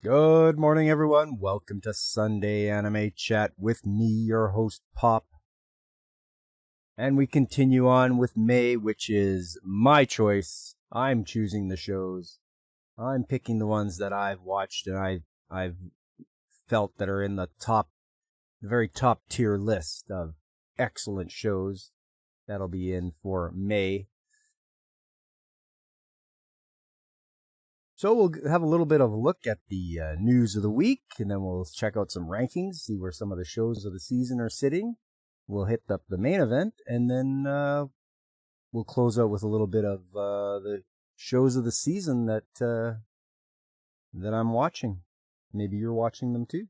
Good morning, everyone. Welcome to Sunday Anime Chat with me, your host, Pop. And we continue on with May, which is my choice. I'm choosing the shows. I'm picking the ones that I've watched and I've felt that are in the very top tier list of excellent shows that'll be in for May. So we'll have a little bit of a look at the news of the week, and then we'll check out some rankings, see where some of the shows of the season are sitting. We'll hit up the main event, and then we'll close out with a little bit of the shows of the season that I'm watching. Maybe you're watching them too.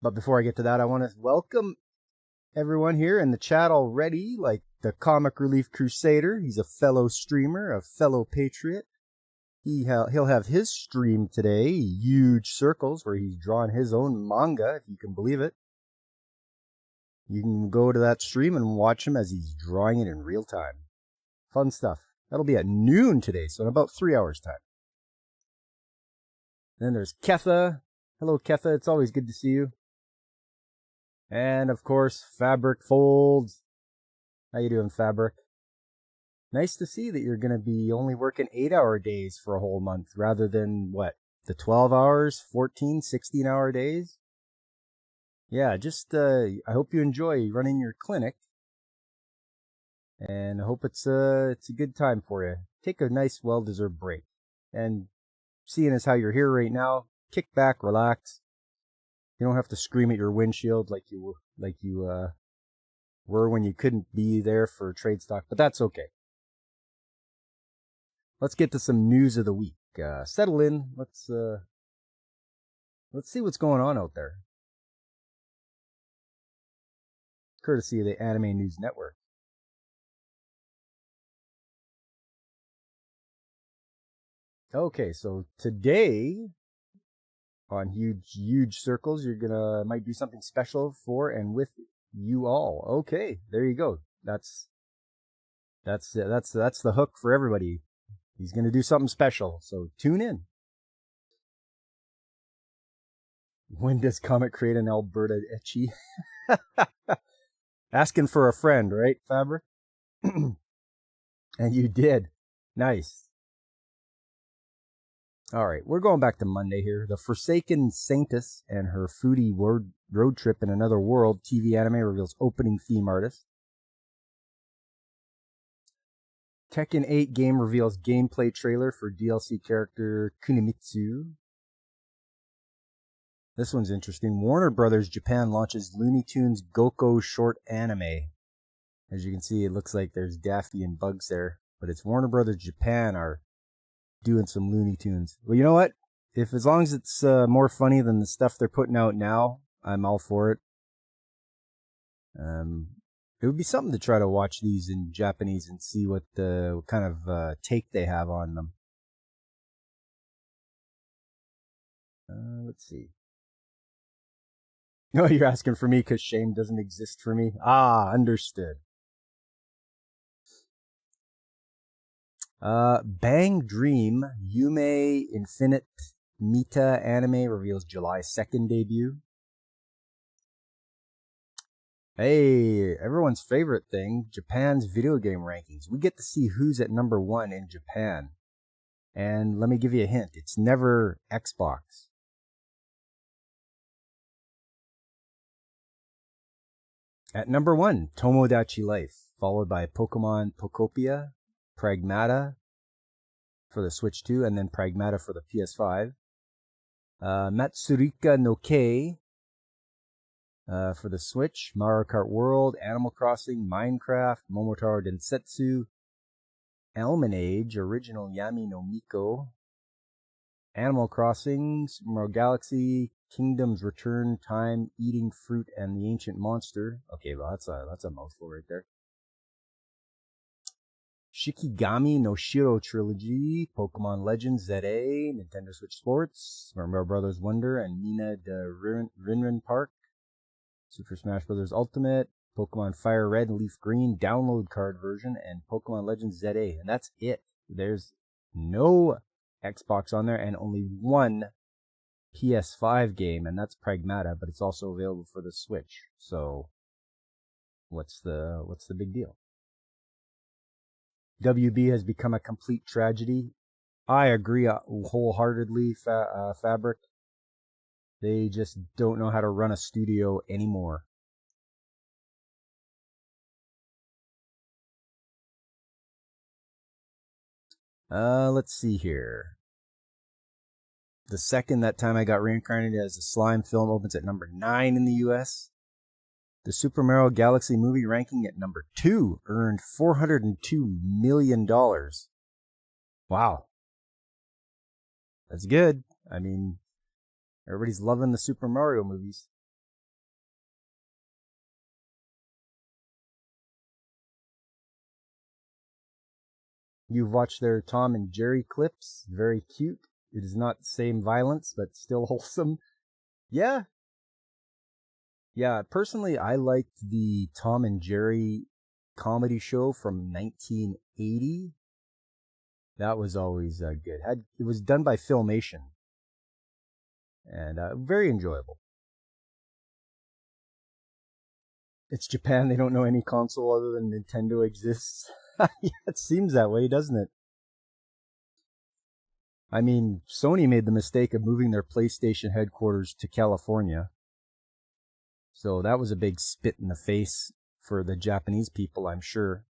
But before I get to that, I want to welcome everyone here in the chat already, like the Comic Relief Crusader. He's a fellow streamer, a fellow patriot. He'll have his stream today, Huge Circles, where he's drawn his own manga, if you can believe it. You can go to that stream and watch him as he's drawing it in real time. Fun stuff. That'll be at noon today, so in about 3 hours' time. Then there's Ketha. Hello, Ketha. It's always good to see you. And, of course, Fabric Folds. How you doing, Fabric? Nice to see that you're going to be only working 8-hour days for a whole month rather than, the 12 hours, 14, 16-hour days? Yeah, just, I hope you enjoy running your clinic. And I hope it's a good time for you. Take a nice, well-deserved break. And seeing as how you're here right now, kick back, relax. You don't have to scream at your windshield like you were when you couldn't be there for trade stock, but that's okay. Let's get to some news of the week. Settle in. Let's see what's going on out there. Courtesy of the Anime News Network. Okay, so today on Huge Circles, might do something special for and with you all. Okay, there you go. That's the hook for everybody. He's gonna do something special, so tune in. When does Comet create an Alberta Ecchi? Asking for a friend, right, Fabric? And you did. Nice. All right, we're going back to Monday here. The Forsaken Saintess and her foodie road trip in another world TV anime reveals opening theme artist. Tekken 8 game reveals gameplay trailer for DLC character Kunimitsu. This one's interesting. Warner Brothers Japan launches Looney Tunes Goko short anime. As you can see, it looks like there's Daffy and Bugs there, but it's Warner Brothers Japan are doing some Looney Tunes. Well, you know what? As long as it's more funny than the stuff they're putting out now, I'm all for it. It would be something to try to watch these in Japanese and see what kind of take they have on them. Let's see. No, you're asking for me because shame doesn't exist for me. Ah, understood. Bang Dream Yume Infinite Mita anime reveals July 2nd debut. Hey, everyone's favorite thing, Japan's video game rankings. We get to see who's at number 1 in Japan. And let me give you a hint, it's never Xbox. At number 1, Tomodachi Life, followed by Pokemon Pokopia, Pragmata for the Switch 2, and then Pragmata for the PS5. Matsurika no Kei for the Switch, Mario Kart World, Animal Crossing, Minecraft, Momotaro Densetsu, Almanage, Original Yami no Miko, Animal Crossing, Super Mario Galaxy, Kingdom's Return, Time, Eating Fruit, and the Ancient Monster. Okay, well, that's a mouthful right there. Shikigami no Shiro Trilogy, Pokemon Legends ZA, Nintendo Switch Sports, Mario Brothers Wonder, and Mina de Rinrin Park, Super Smash Bros. Ultimate, Pokemon Fire Red and Leaf Green, download card version, and Pokemon Legends ZA. And that's it. There's no Xbox on there, and only one PS5 game, and that's Pragmata, but it's also available for the Switch. So what's the big deal? WB has become a complete tragedy. I agree wholeheartedly, Fabric. They just don't know how to run a studio anymore. Let's see here. The second that time I got reincarnated as a slime film opens at number 9 in the US. The Super Mario Galaxy movie ranking at number 2 earned $402 million. Wow. That's good. I mean, everybody's loving the Super Mario movies. You've watched their Tom and Jerry clips. Very cute. It is not the same violence, but still wholesome. Yeah. Yeah, personally, I liked the Tom and Jerry comedy show from 1980. That was always good. It was done by Filmation. And very enjoyable. It's Japan. They don't know any console other than Nintendo exists. Yeah, it seems that way, doesn't it? I mean, Sony made the mistake of moving their PlayStation headquarters to California. So that was a big spit in the face for the Japanese people, I'm sure.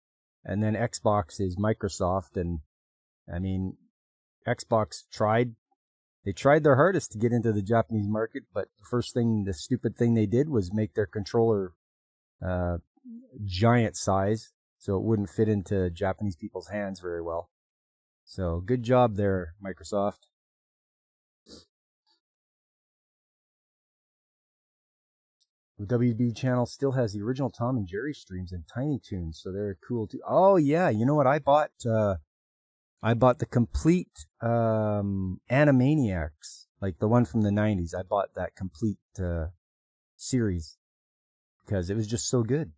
And then Xbox is Microsoft, and I mean, Xbox tried their hardest to get into the Japanese market, but the stupid thing they did was make their controller giant size, so it wouldn't fit into Japanese people's hands very well. So good job there, Microsoft. The WB channel still has the original Tom and Jerry streams and Tiny Toons, so they're cool too. Oh yeah, you know what I bought? I bought the complete Animaniacs, like the one from the 90s. I bought that complete series because it was just so good.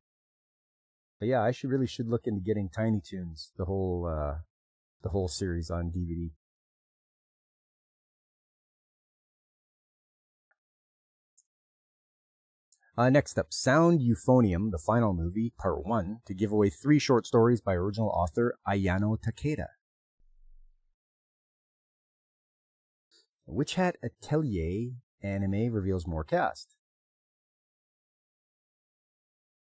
But yeah, I should look into getting Tiny Toons, the whole series on DVD. Next up, Sound Euphonium, the final movie, part 1, to give away 3 short stories by original author Ayano Takeda. Witch Hat Atelier anime reveals more cast.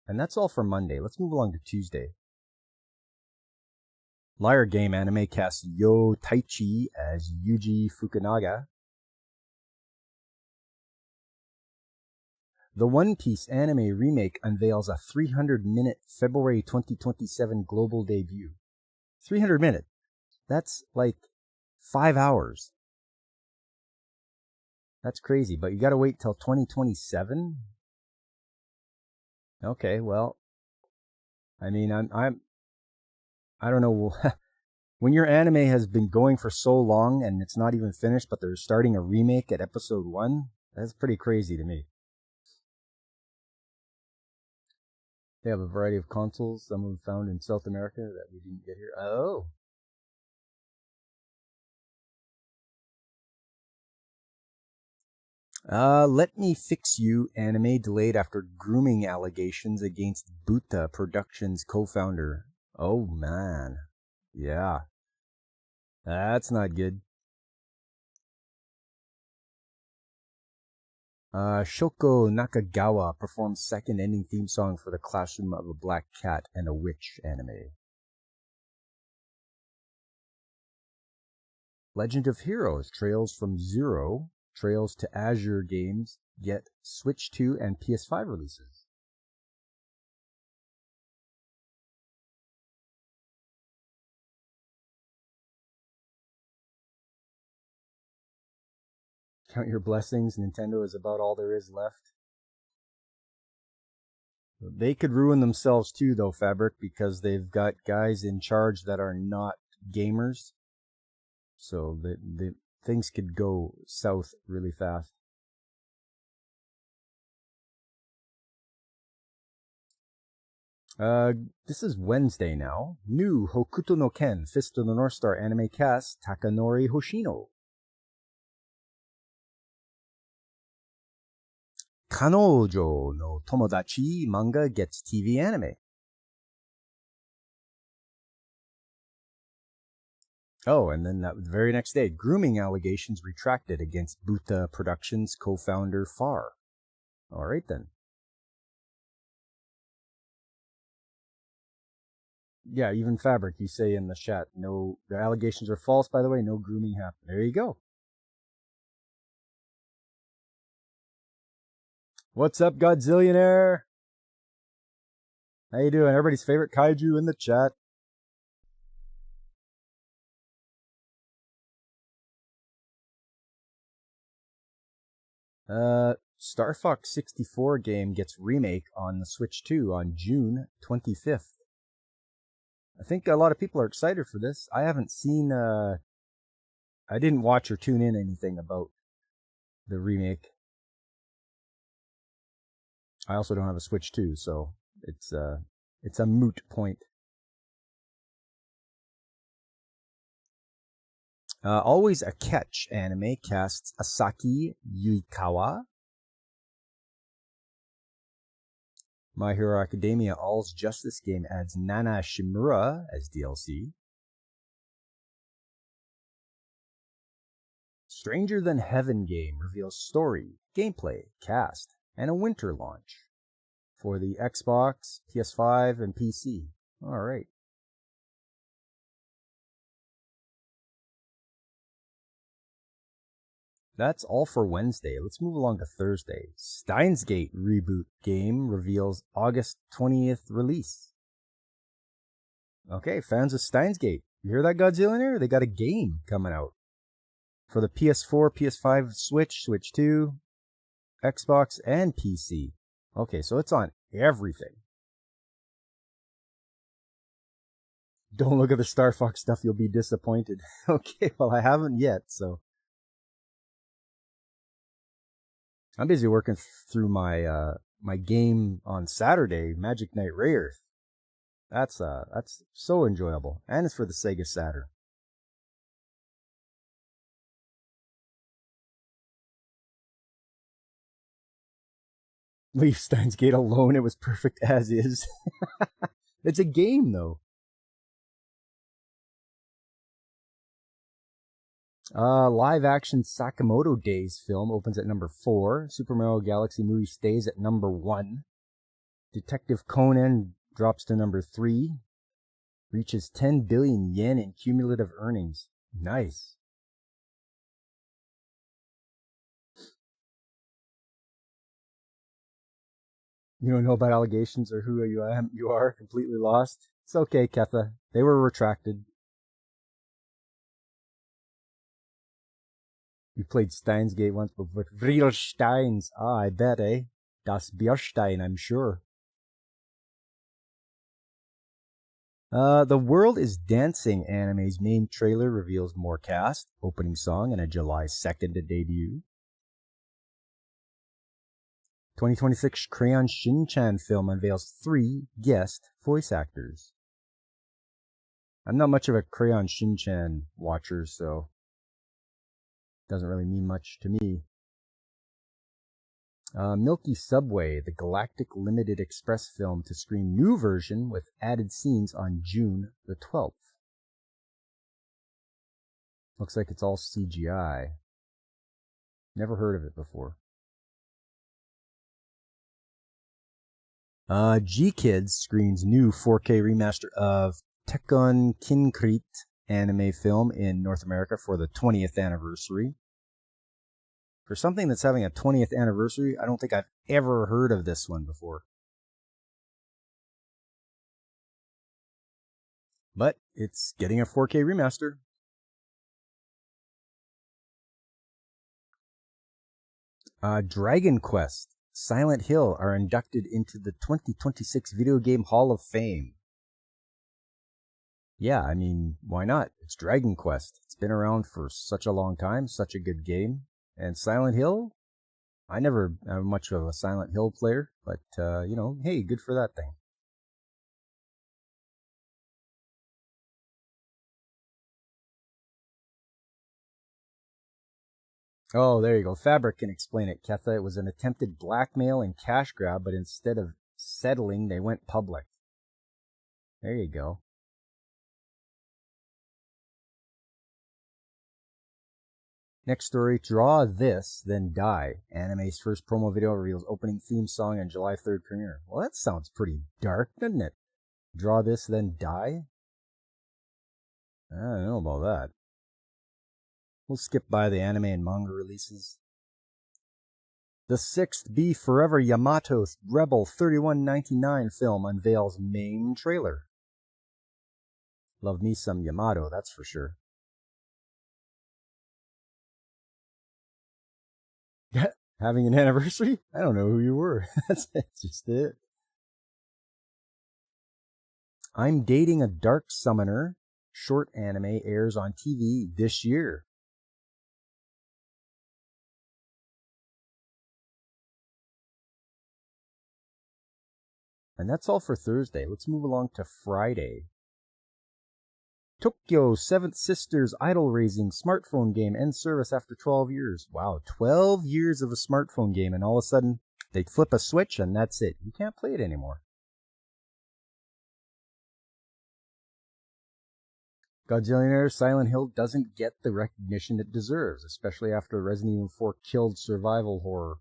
And that's all for Monday. Let's move along to Tuesday. Liar Game anime casts Yo Taichi as Yuji Fukunaga. The One Piece anime remake unveils a 300-minute February 2027 global debut. 300 minutes. That's like 5 hours. That's crazy, but you gotta wait till 2027? Okay, well, I mean, I don't know. When your anime has been going for so long and it's not even finished, but they're starting a remake at episode 1, that's pretty crazy to me. They have a variety of consoles, some of them found in South America that we didn't get here. Oh. Let Me Fix You anime delayed after grooming allegations against Buta Productions co-founder. Oh man. Yeah. That's not good. Shoko Nakagawa performs second ending theme song for the Classroom of a Black Cat and a Witch anime. Legend of Heroes Trails from Zero, Trails to Azure games get Switch 2 and PS5 releases. Count your blessings, Nintendo is about all there is left. They could ruin themselves too, though, Fabric, because they've got guys in charge that are not gamers. So the things could go south really fast. This is Wednesday now. New Hokuto no Ken, Fist of the North Star anime cast, Takanori Hoshino. Kanojo no Tomodachi manga gets TV anime. Oh, and then that very next day, grooming allegations retracted against Buta Productions co-founder Far. All right then. Yeah, even Fabric, you say in the chat, no, the allegations are false, by the way, no grooming happened. There you go. What's up, Godzillionaire? How you doing? Everybody's favorite kaiju in the chat. Star Fox 64 game gets remake on the Switch 2 on June 25th. I think a lot of people are excited for this. I haven't seen, I didn't watch or tune in anything about the remake. I also don't have a Switch 2, so it's a moot point. Always a Catch anime casts Asaki Yuikawa. My Hero Academia All's Justice game adds Nana Shimura as DLC. Stranger Than Heaven game reveals story, gameplay, cast, and a winter launch for the Xbox, PS5, and PC. All right. That's all for Wednesday. Let's move along to Thursday. Steins Gate reboot game reveals August 20th release. Okay, fans of Steins Gate, you hear that, Godzillionaire? They got a game coming out for the PS4, PS5, Switch, Switch 2, Xbox, and PC. Okay, so it's on everything. Don't look at the Star Fox stuff, you'll be disappointed. Okay, well, I haven't yet, so I'm busy working through my my game on Saturday, Magic Knight Rayearth. That's so enjoyable, and it's for the Sega Saturn. Leave Steins Gate alone. It was perfect as is. It's a game, though. Live action Sakamoto Days film opens at number 4. Super Mario Galaxy movie stays at number 1. Detective Conan drops to number 3. Reaches 10 billion yen in cumulative earnings. Nice. You don't know about allegations or who you are completely lost. It's okay, Ketha. They were retracted. We played Steins Gate once, but with real Steins. Ah, I bet, eh? Das Bierstein, I'm sure. The World is Dancing anime's main trailer reveals more cast, opening song, and a July 2nd debut. 2026 Crayon Shin-chan film unveils 3 guest voice actors. I'm not much of a Crayon Shin-chan watcher, so doesn't really mean much to me. Milky Subway, the Galactic Limited Express film to screen new version with added scenes on June the 12th. Looks like it's all CGI. Never heard of it before. G-Kids screens new 4K remaster of Tekken Kinkreet anime film in North America for the 20th anniversary. For something that's having a 20th anniversary, I don't think I've ever heard of this one before. But it's getting a 4K remaster. Dragon Quest, Silent Hill are inducted into the 2026 Video Game Hall of Fame. Yeah, I mean, why not? It's Dragon Quest. It's been around for such a long time, such a good game. And Silent Hill, I never am much of a Silent Hill player, but, hey, good for that thing. Oh, there you go. Fabric can explain it, Ketha. It was an attempted blackmail and cash grab, but instead of settling, they went public. There you go. Next story, Draw This, Then Die. Anime's first promo video reveals opening theme song and July 3rd premiere. Well, that sounds pretty dark, doesn't it? Draw This, Then Die? I don't know about that. We'll skip by the anime and manga releases. The sixth Be Forever Yamato Rebel 3199 film unveils main trailer. Love me some Yamato, that's for sure. Having an anniversary? I don't know who you were. That's just it. I'm Dating a Dark Summoner short anime airs on TV this year. And that's all for Thursday. Let's move along to Friday. Tokyo 7th Sisters Idol Raising smartphone game ends service after 12 years. Wow, 12 years of a smartphone game, and all of a sudden they flip a switch and that's it. You can't play it anymore. Godzillionaire Silent Hill doesn't get the recognition it deserves, especially after Resident Evil 4 killed survival horror.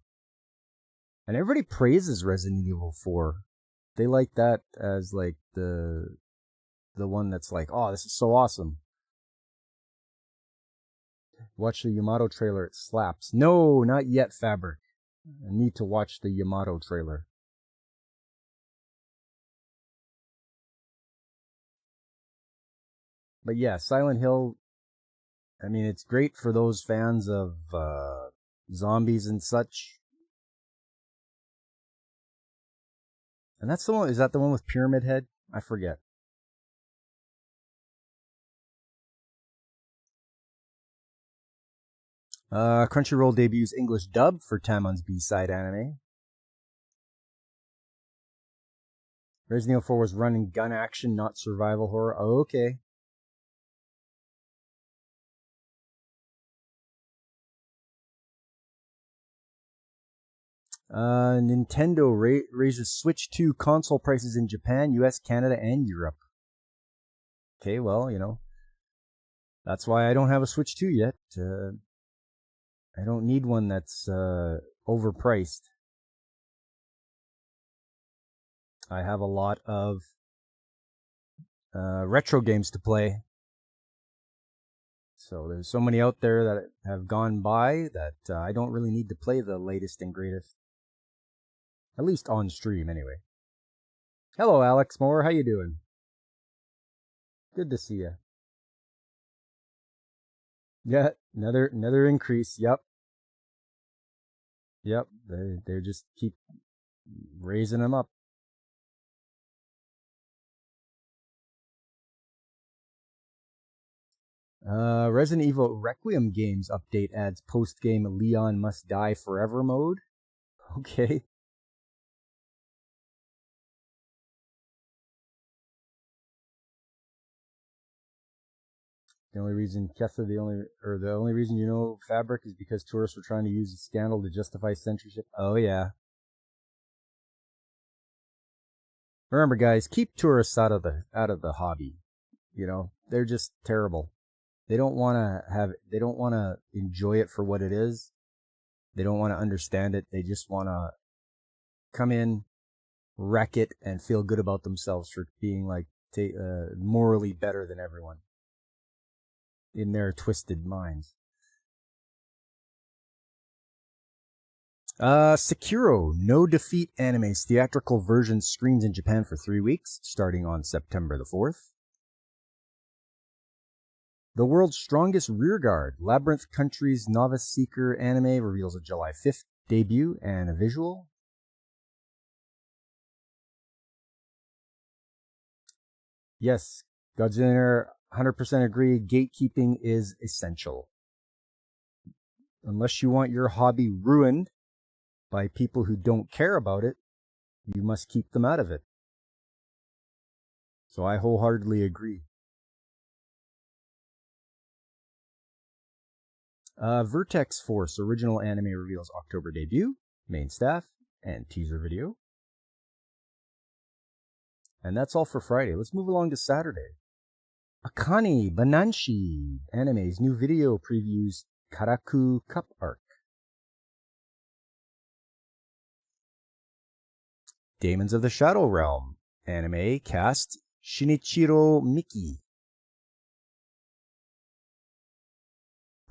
And everybody praises Resident Evil 4. They like that as like the one that's like, oh, this is so awesome. Watch the Yamato trailer, it slaps. No, not yet, Fabric. I need to watch the Yamato trailer. But yeah, Silent Hill, I mean, it's great for those fans of zombies and such. And that's the one, is that the one with Pyramid Head? I forget. Crunchyroll debuts English dub for Tamon's B-side anime. Resident Evil 4 was run and gun action, not survival horror. Oh, okay. Nintendo raises Switch 2 console prices in Japan, US, Canada, and Europe. Okay, well, you know, that's why I don't have a Switch 2 yet. I don't need one that's overpriced. I have a lot of retro games to play. So there's so many out there that have gone by that I don't really need to play the latest and greatest. At least on stream, anyway. Hello, Alex Moore. How you doing? Good to see you. Yeah, another increase. Yep. They just keep raising them up. Resident Evil Requiem Games update adds post-game Leon Must Die Forever mode. Okay. The only reason, Ketha, the only reason you know Fabric is because tourists were trying to use the scandal to justify censorship. Oh yeah. Remember, guys, keep tourists out of the hobby. You know, they're just terrible. They don't want to enjoy it for what it is. They don't want to understand it. They just want to come in, wreck it, and feel good about themselves for being like morally better than everyone in their twisted minds. Sekiro No Defeat anime's theatrical version screens in Japan for 3 weeks, starting on September the 4th. The World's Strongest Rearguard, Labyrinth Country's Novice Seeker anime reveals a July 5th debut and a visual. Yes, Godzilla 100% agree, gatekeeping is essential. Unless you want your hobby ruined by people who don't care about it, you must keep them out of it. So I wholeheartedly agree. Vertex Force original anime reveals October debut, main staff, and teaser video. And that's all for Friday. Let's move along to Saturday. Akane Bananshi Anime's new video previews Karaku Cup arc. Daemons of the Shadow Realm anime cast Shinichiro Miki.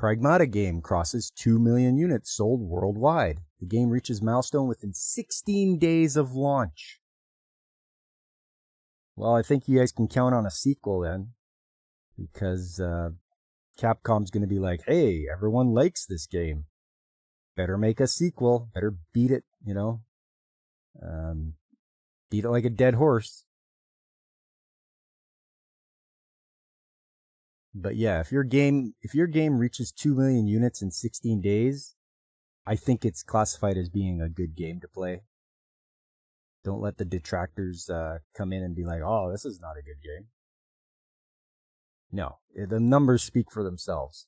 Pragmata game crosses 2 million units sold worldwide. The game reaches milestone within 16 days of launch. Well, I think you guys can count on a sequel then, because Capcom's going to be like, hey, everyone likes this game. Better make a sequel. Better beat it, beat it like a dead horse. But yeah, if your game reaches 2 million units in 16 days, I think it's classified as being a good game to play. Don't let the detractors come in and be like, oh, this is not a good game. No, the numbers speak for themselves.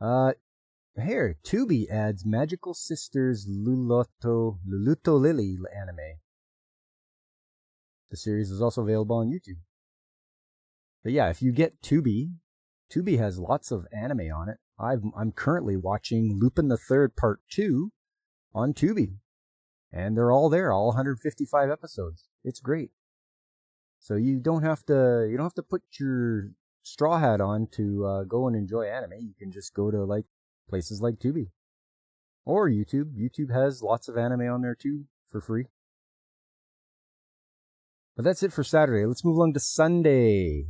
Here, Tubi adds Magical Sisters Luluto Lily anime. The series is also available on YouTube. But yeah, if you get Tubi has lots of anime on it. I'm currently watching Lupin the Third Part 2 on Tubi. And they're all there, all 155 episodes. It's great. So you don't have to put your straw hat on to go and enjoy anime. You can just go to places like Tubi or YouTube. YouTube has lots of anime on there too for free. But that's it for Saturday. Let's move along to Sunday.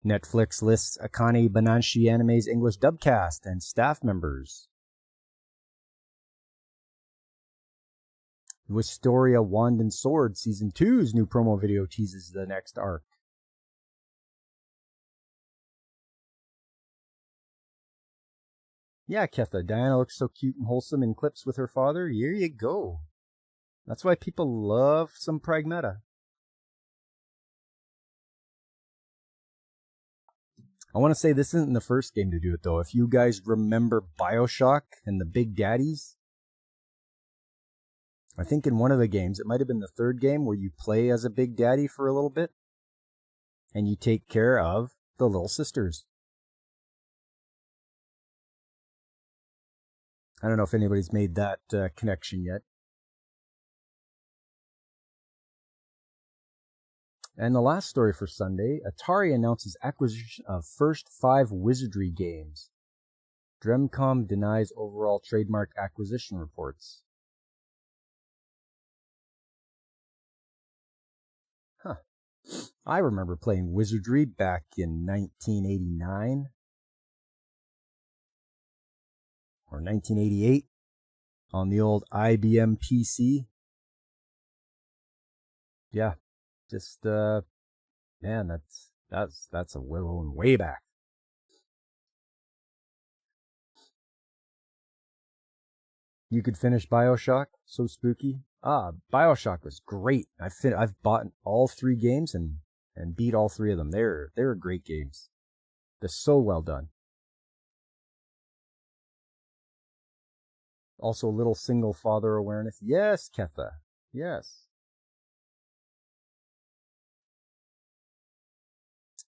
Netflix lists Akane Bananshi Anime's English dubcast and staff members. Wisteria Wand and Sword Season 2's new promo video teases the next arc. Yeah, Ketha, Diana looks so cute and wholesome in clips with her father. Here you go. That's why people love some Pragmata. I want to say this isn't the first game to do it, though. If you guys remember BioShock and the Big Daddies, I think in one of the games, it might have been the third game, where you play as a Big Daddy for a little bit, and you take care of the little sisters. I don't know if anybody's made that connection yet. And the last story for Sunday, Atari announces acquisition of first 5 Wizardry games. Dremcom denies overall trademark acquisition reports. Huh. I remember playing Wizardry back in 1989 or 1988 on the old IBM PC. Yeah. Just man, that's a way back. You could finish BioShock, so spooky. BioShock was great. I've bought all 3 games and beat all 3 of them. They're great games. They're so well done. Also, a little single father awareness. Yes, Ketha. Yes.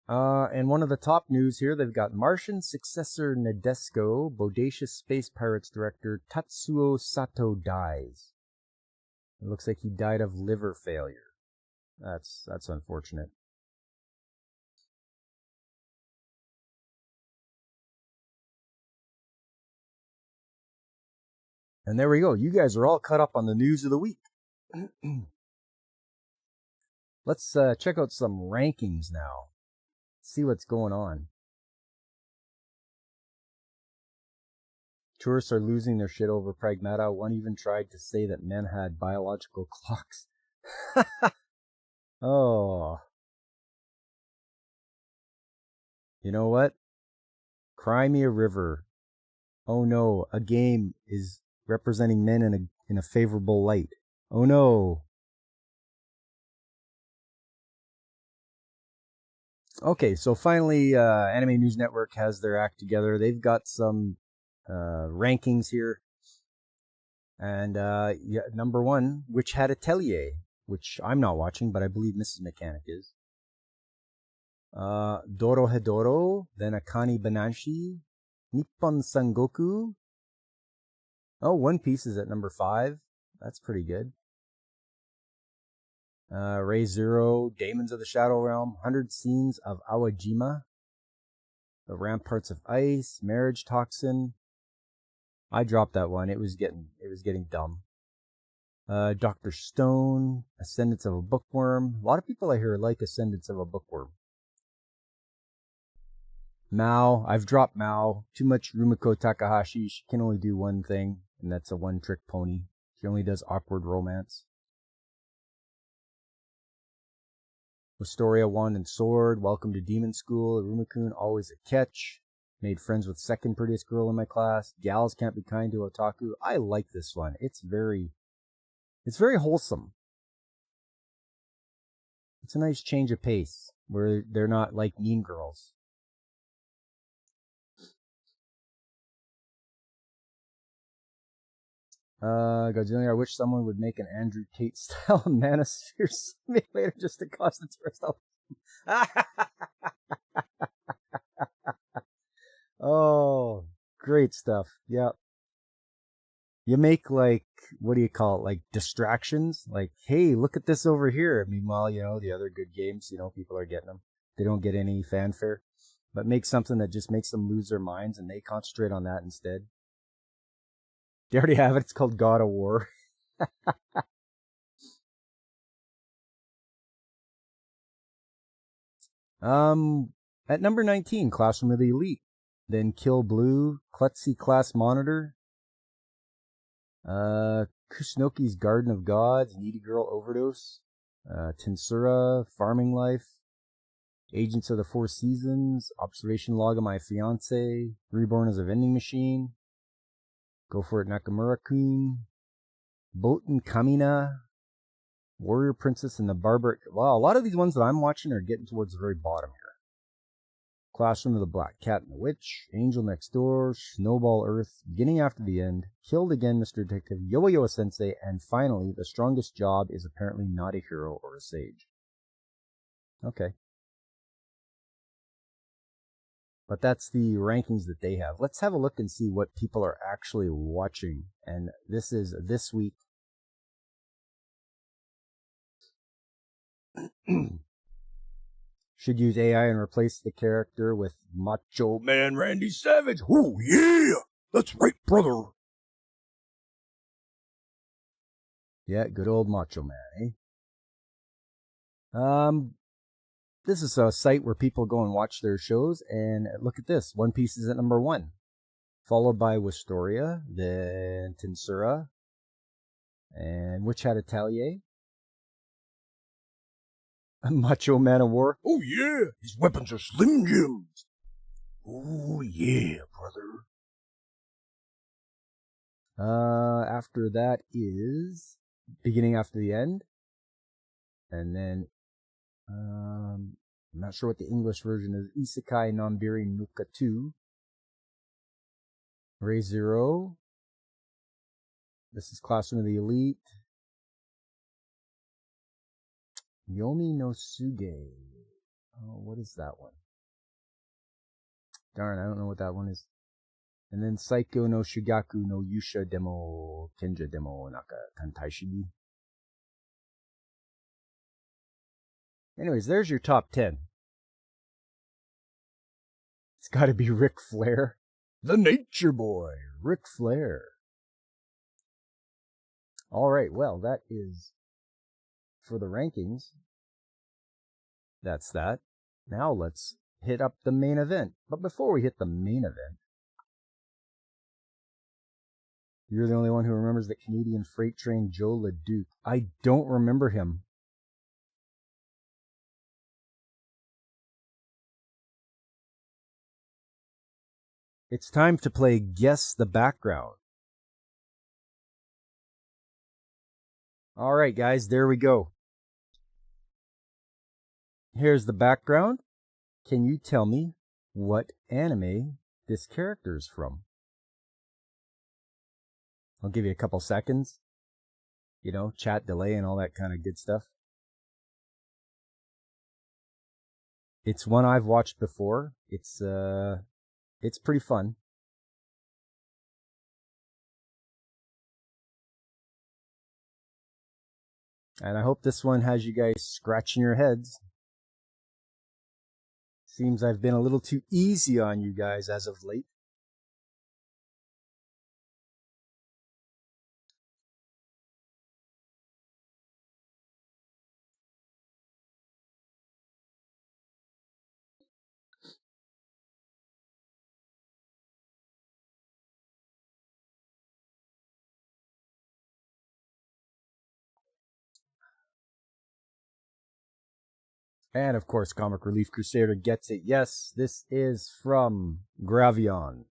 And one of the top news here, they've got Martian successor Nadesco, Bodacious Space Pirates director Tatsuo Sato dies. It looks like he died of liver failure. That's unfortunate. And there we go. You guys are all caught up on the news of the week. Let's check out some rankings now. See what's going on. Tourists are losing their shit over Pragmata. One even tried to say that men had biological clocks. Oh. You know what? Cry me a river. Oh no, a game is representing men in a favorable light. Oh no. Okay, so finally, Anime News Network has their act together. They've got some rankings here. And yeah, number one, Witch Hat Atelier, which I'm not watching, but I believe Mrs. Mechanic is. Doro Hedoro, then Akane Bananshi, Nippon Sangoku. Oh, One Piece is at number 5. That's pretty good. Ray Zero, Daemons of the Shadow Realm, 100 Scenes of Awajima, The Ramparts of Ice, Marriage Toxin. I dropped that one. It was getting dumb. Dr. Stone, Ascendance of a Bookworm. A lot of people I hear like Ascendance of a Bookworm. Mao, I've dropped Mao. Too much Rumiko Takahashi. She can only do one thing, and that's a one-trick pony. She only does awkward romance. Wistoria Wand and Sword, Welcome to Demon School, Rumikun, Always a Catch. Made friends with second prettiest girl in my class. Gals Can't Be Kind to Otaku. I like this one. It's very wholesome. It's a nice change of pace where they're not like Mean Girls. Godzilla, I wish someone would make an Andrew Tate style Manosphere simulator just to cost the tourist. Oh, great stuff. Yep. You make like, what do you call it? Like distractions. Like, hey, look at this over here. Meanwhile, the other good games, people are getting them. They don't get any fanfare. But make something that just makes them lose their minds and they concentrate on that instead. They already have it. It's called God of War. At number 19, Classroom of the Elite. Then Kill Blue, Klutzy Class Monitor. Kusunoki's Garden of Gods, Needy Girl Overdose. Tensura, Farming Life. Agents of the Four Seasons, Observation Log of My Fiance, Reborn as a Vending Machine. Go for it, Nakamura-kun. Boten Kamina, Warrior Princess and the Barber. Wow, a lot of these ones that I'm watching are getting towards the very bottom here. Classroom of the Black Cat and the Witch, Angel Next Door, Snowball Earth, Beginning After the End, Killed Again, Mr. Detective, Yoa Sensei, and finally, The Strongest Job is Apparently Not a Hero or a Sage. Okay. But that's the rankings that they have. Let's have a look and see what people are actually watching. And this is this week. Should use AI and replace the character with Macho Man Randy Savage. Oh, yeah! That's right, brother! Yeah, good old Macho Man, eh? This is a site where people go and watch their shows, and look at this. One Piece is at number 1, followed by Wistoria, then Tensura, and Witch Hat Atelier. Macho Man of War. Oh yeah, his weapons are Slim Jims. Oh yeah, brother. After that is Beginning After the End, and then I'm not sure what the English version is. Isekai Nonbiri Nuka 2. Ray Zero. This is Classroom of the Elite. Yomi no Suge. Oh, what is that one? Darn, I don't know what that one is. And then Saikyo no Shugaku no Yusha Demo Kenja Demo Naka Kantaishi. Anyways, there's your top 10. It's gotta be Ric Flair. The Nature Boy, Ric Flair. Alright, well, that is for the rankings. That's that. Now let's hit up the main event. But before we hit the main event, you're the only one who remembers the Canadian freight train Joe LeDuc. I don't remember him. It's time to play Guess the Background. Alright guys, there we go. Here's the background. can you tell me what anime this character is from? I'll give you a couple seconds. You know, chat delay and all that kind of good stuff. It's one I've watched before. It's pretty fun. And I hope this one has you guys scratching your heads. Seems I've been a little too easy on you guys as of late. And of course, Comic Relief Crusader gets it. Yes, this is from Gravion.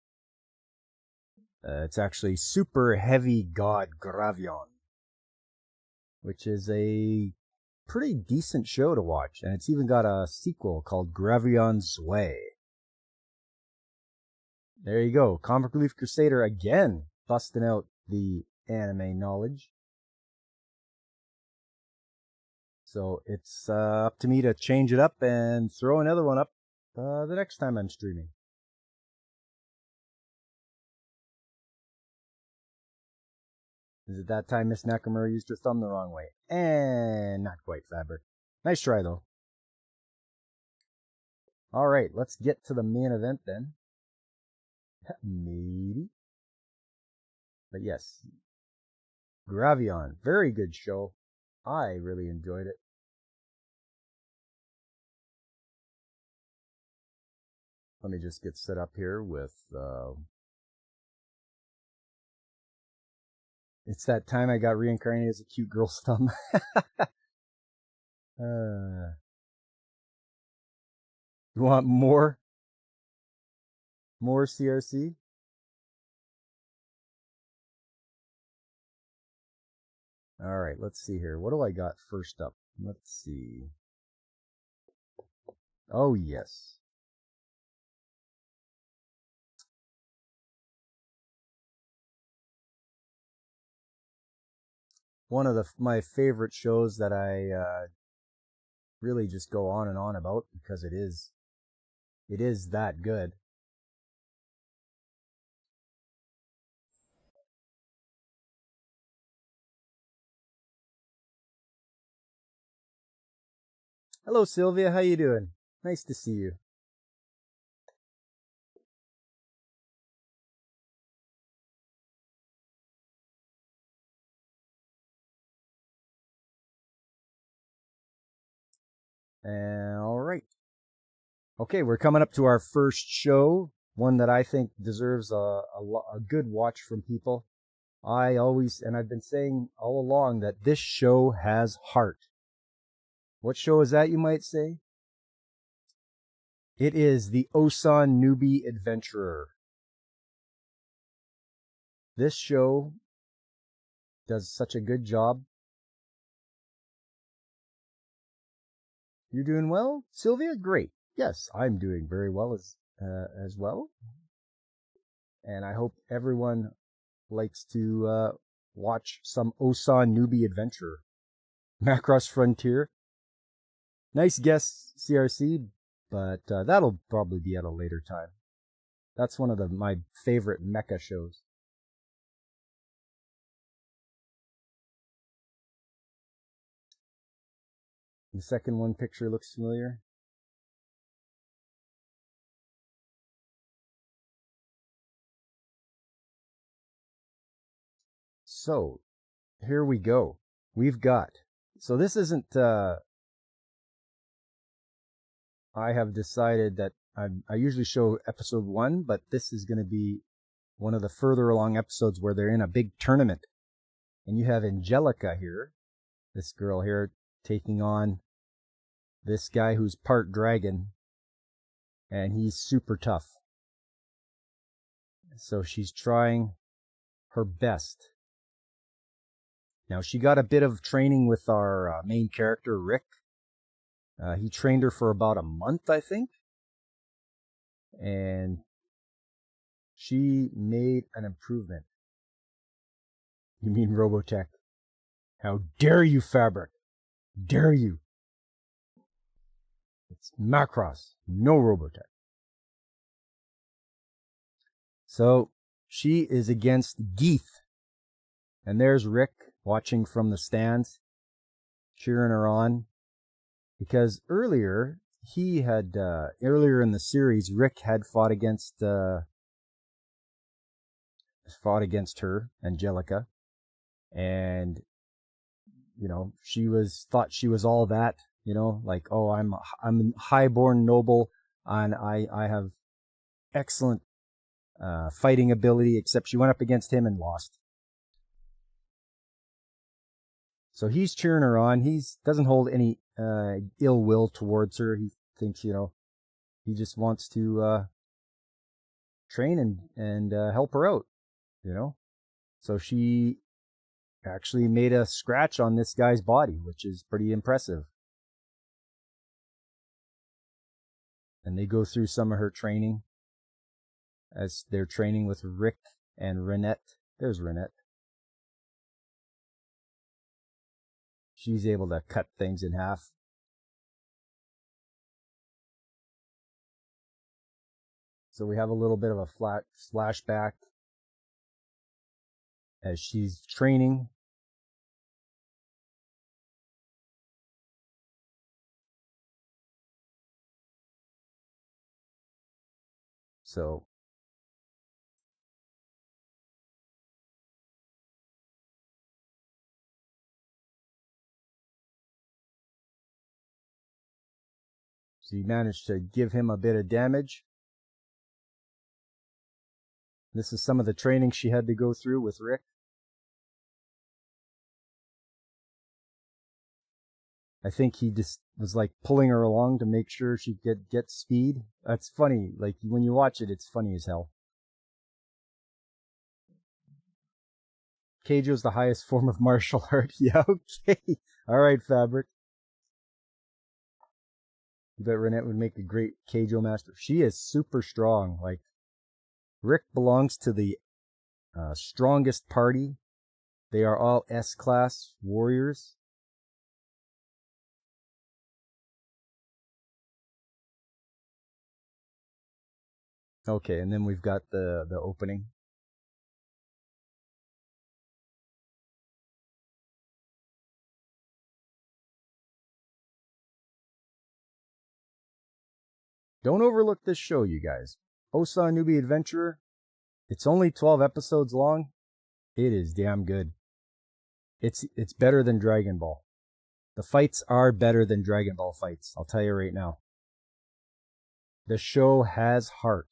It's actually Super Heavy God Gravion, which is a pretty decent show to watch. And it's even got a sequel called Gravion Zwei. There you go. Comic Relief Crusader again, busting out the anime knowledge. So it's up to me to change it up and throw another one up the next time I'm streaming. Is it that time Miss Nakamura used her thumb the wrong way? And not quite, Fabric. Nice try, though. All right, let's get to the main event then. Maybe. But yes, Gravion, very good show. I really enjoyed it. Let me just get set up here with... It's that time I got reincarnated as a cute girl's thumb. You want more? More CRC? All right, let's see here. What do I got first up? Let's see. Oh, yes. One of my favorite shows that I really just go on and on about because it is that good. Hello, Sylvia. How you doing? Nice to see you. All right. Okay, we're coming up to our first show, one that I think deserves a good watch from people. I've been saying all along that this show has heart. What show is that, you might say? It is the Osan Newbie Adventurer. This show does such a good job. You're doing well, Sylvia? Great. Yes, I'm doing very well as well. And I hope everyone likes to watch some Osan Newbie Adventurer. Macross Frontier. Nice guess, CRC, but that'll probably be at a later time. That's one of my favorite mecha shows. The second one picture looks familiar. So, here we go. We've got... So this isn't... I have decided that I usually show episode 1, but this is going to be one of the further along episodes where they're in a big tournament. And you have Angelica here, this girl here, taking on this guy who's part dragon, and he's super tough. So she's trying her best. Now, she got a bit of training with our main character, Rick. He trained her for about a month, I think. and she made an improvement. You mean Robotech? How dare you, Fabric? Dare you? It's Macross, no Robotech. So she is against Geeth. And there's Rick watching from the stands, cheering her on. Because earlier in the series, Rick had fought against her, Angelica. And, she thought she was all that, like, oh, I'm highborn noble, and I have excellent fighting ability, except she went up against him and lost. So he's cheering her on. He doesn't hold any ill will towards her. He thinks, he just wants to train and help her out, So she actually made a scratch on this guy's body, which is pretty impressive. And they go through some of her training as they're training with Rick and Renette. There's Renette. She's able to cut things in half. So we have a little bit of a flashback as she's training. So she managed to give him a bit of damage. This is some of the training she had to go through with Rick. I think he just was like pulling her along to make sure she get speed. That's funny. Like when you watch it, it's funny as hell. Keijo's the highest form of martial art. Yeah, okay. All right, Fabric. You bet Renette would make a great Keijo master. She is super strong. Like, Rick belongs to the strongest party. They are all S-class warriors. Okay, and then we've got the opening. Don't overlook this show, you guys. Osa Anubi Adventurer. It's only 12 episodes long. It is damn good. It's better than Dragon Ball. The fights are better than Dragon Ball fights. I'll tell you right now. The show has heart.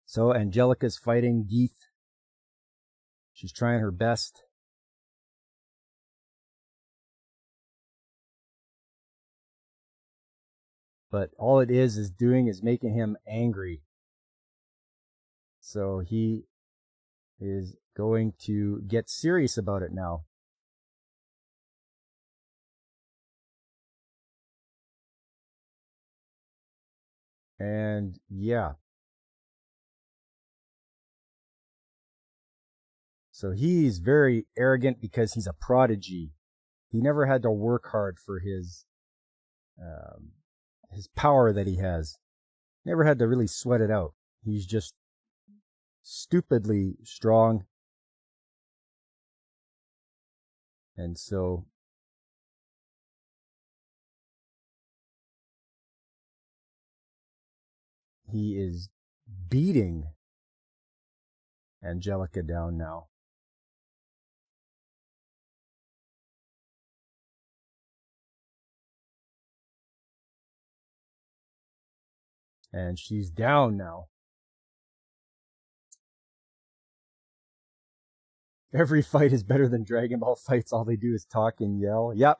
So Angelica's fighting Geeth. She's trying her best. But all it is doing is making him angry. So he is going to get serious about it now. And yeah. So he's very arrogant because he's a prodigy. He never had to work hard for his power that he has. Never had to really sweat it out. He's just stupidly strong. And so he is beating Angelica down now. And she's down now. Every fight is better than Dragon Ball fights. All they do is talk and yell. Yep.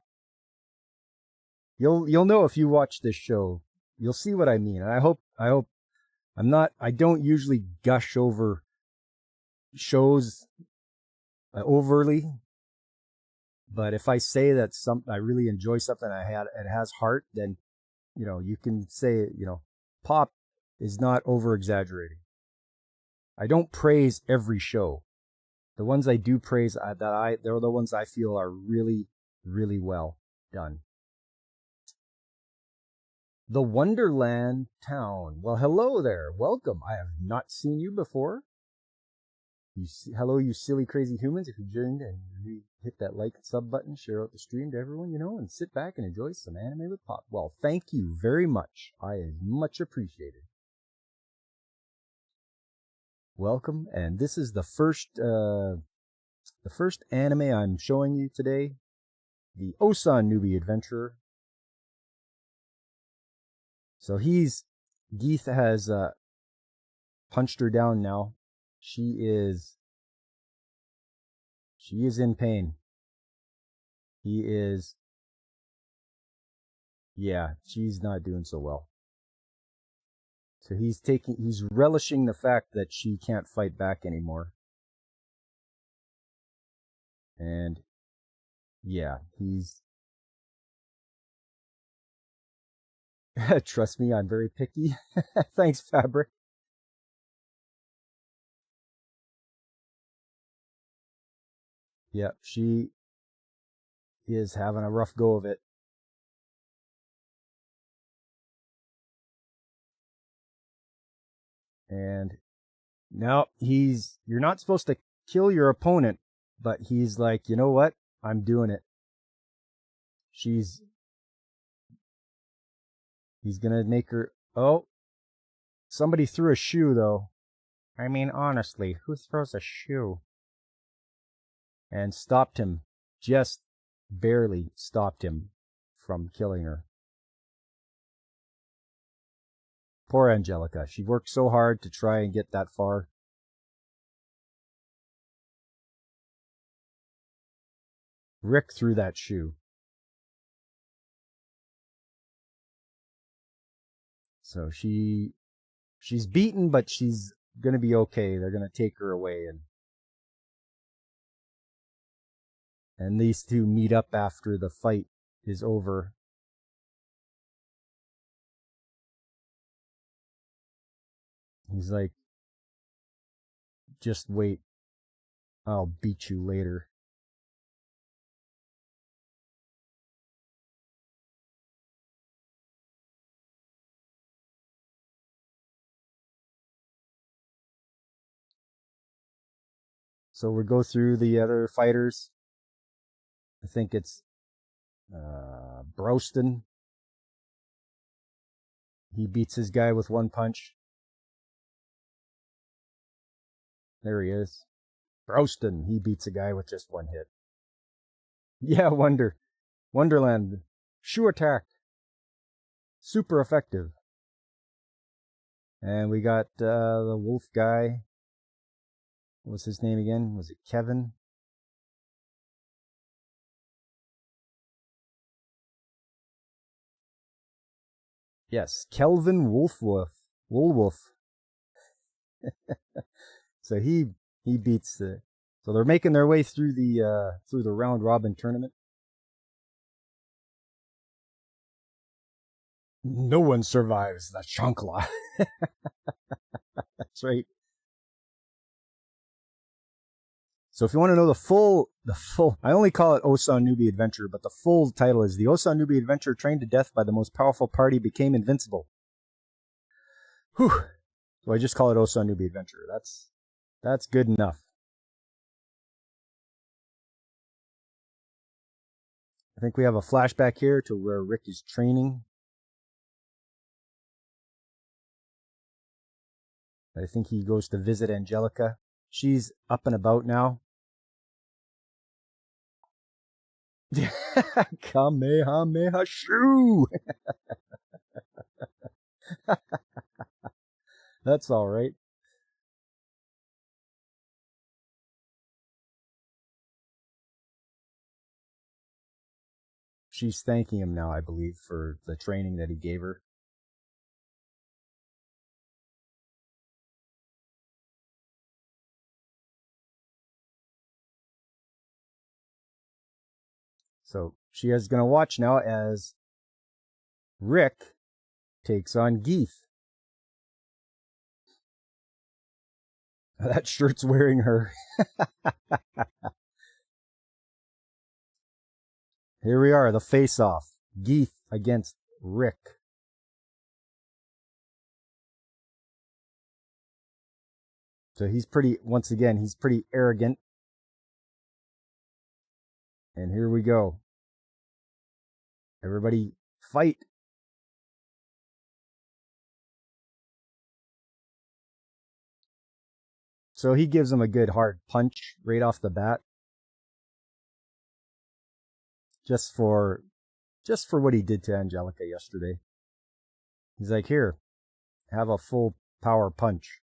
You'll know if you watch this show. You'll see what I mean. And I hope I don't usually gush over shows overly. But if I say that I really enjoy something, it has heart, then you can say, Pop is not over exaggerating. I don't praise every show. The ones I do praise, they're the ones I feel are really, really well done. The Wonderland Town. Well, hello there. Welcome. I have not seen you before. Hello, you silly, crazy humans. If you joined and you hit that like and sub button, share out the stream to everyone, and sit back and enjoy some anime with Pop. Well, thank you very much. I is much appreciated. Welcome, and this is the first anime I'm showing you today, the Osan Newbie Adventurer. So Geeth has punched her down now. She is in pain. She's not doing so well. So he's relishing the fact that she can't fight back anymore. And yeah, trust me, I'm very picky. Thanks, Fabric. Yep, she is having a rough go of it. And now you're not supposed to kill your opponent, but he's like, you know what? I'm doing it. He's gonna make her, somebody threw a shoe though. I mean, honestly, who throws a shoe? And stopped him, just barely stopped him from killing her. Poor Angelica. She worked so hard to try and get that far. Rick threw that shoe. So she's beaten, but she's gonna be okay. They're gonna take her away, and these two meet up after the fight is over. He's like, just wait. I'll beat you later. So we go through the other fighters. I think it's Broston. He beats his guy with one punch. There he is. Broston. He beats a guy with just one hit. Yeah, Wonderland. Shoe attack. Super effective. And we got the wolf guy. What was his name again? Was it Kevin? Yes, Kelvin Woolwolf. So he beats the. So they're making their way through the round robin tournament. No one survives the chancla. That's right. So if you want to know the full, I only call it Osan Newbie Adventure, but the full title is The Osan Newbie Adventure Trained to Death by the Most Powerful Party Became Invincible. Whew. So I just call it Osan Newbie Adventure. That's good enough. I think we have a flashback here to where Rick is training. I think he goes to visit Angelica. She's up and about now. Kamehameha shoo! That's all right. She's thanking him now, I believe, for the training that he gave her. So she is going to watch now as Rick takes on Geith. That shirt's wearing her. Here we are, the face-off. Geith against Rick. So he's pretty, once again, he's pretty arrogant. And here we go. Everybody fight. So he gives him a good hard punch right off the bat. Just for what he did to Angelica yesterday. He's like, here, have a full power punch.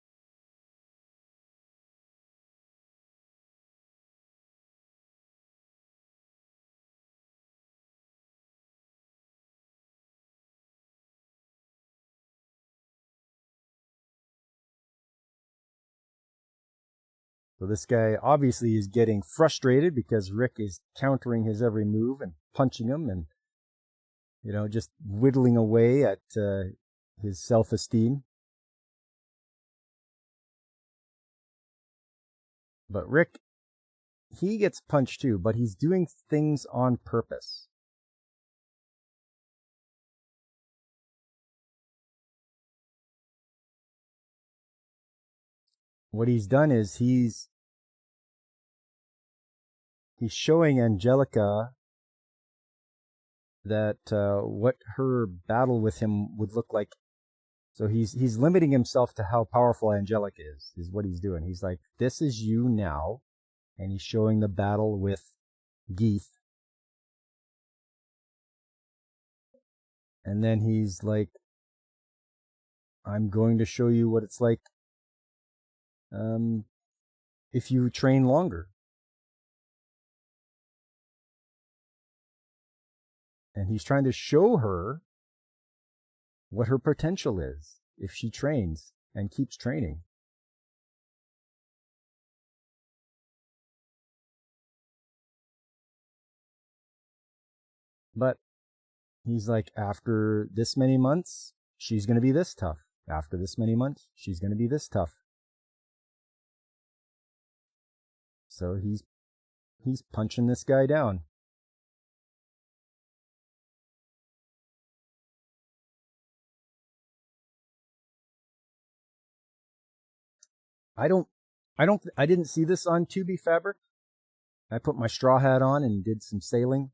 So this guy obviously is getting frustrated because Rick is countering his every move and punching him and, you know, just whittling away at his self-esteem. But Rick, he gets punched too, but he's doing things on purpose. What he's done is he's showing Angelica that what her battle with him would look like. So he's limiting himself to how powerful Angelica is what he's doing. He's like, this is you now, and he's showing the battle with Geith. And then he's like, I'm going to show you what it's like if you train longer. And he's trying to show her what her potential is if she trains and keeps training. But he's like, after this many months, she's going to be this tough. After this many months, she's going to be this tough. So he's punching this guy down. I didn't see this on Tubi Fabric. I put my straw hat on and did some sailing.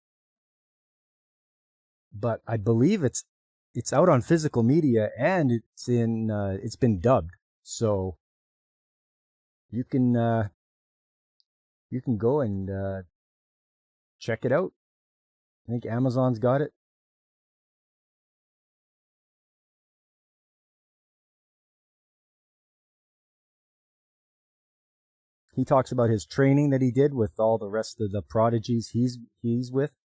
But I believe it's out on physical media and it's been dubbed. So you can go and check it out. I think Amazon's got it. He talks about his training that he did with all the rest of the prodigies he's with.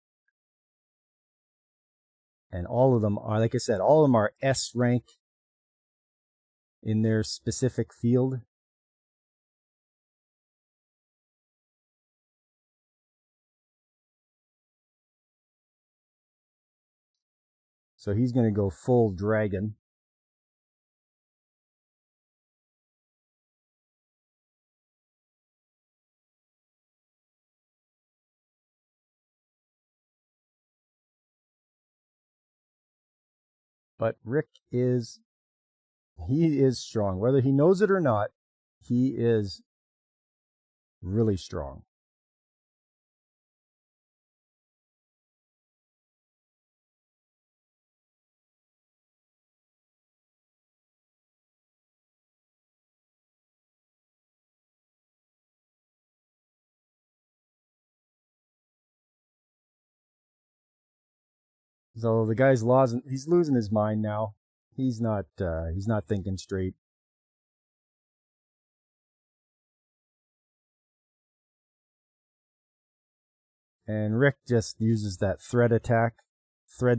And all of them are, like I said, all of them are S rank in their specific field. So he's going to go full dragon. But Rick is strong. Whether he knows it or not, he is really strong. So the guy's he's losing his mind now. He's not thinking straight. And Rick just uses that thread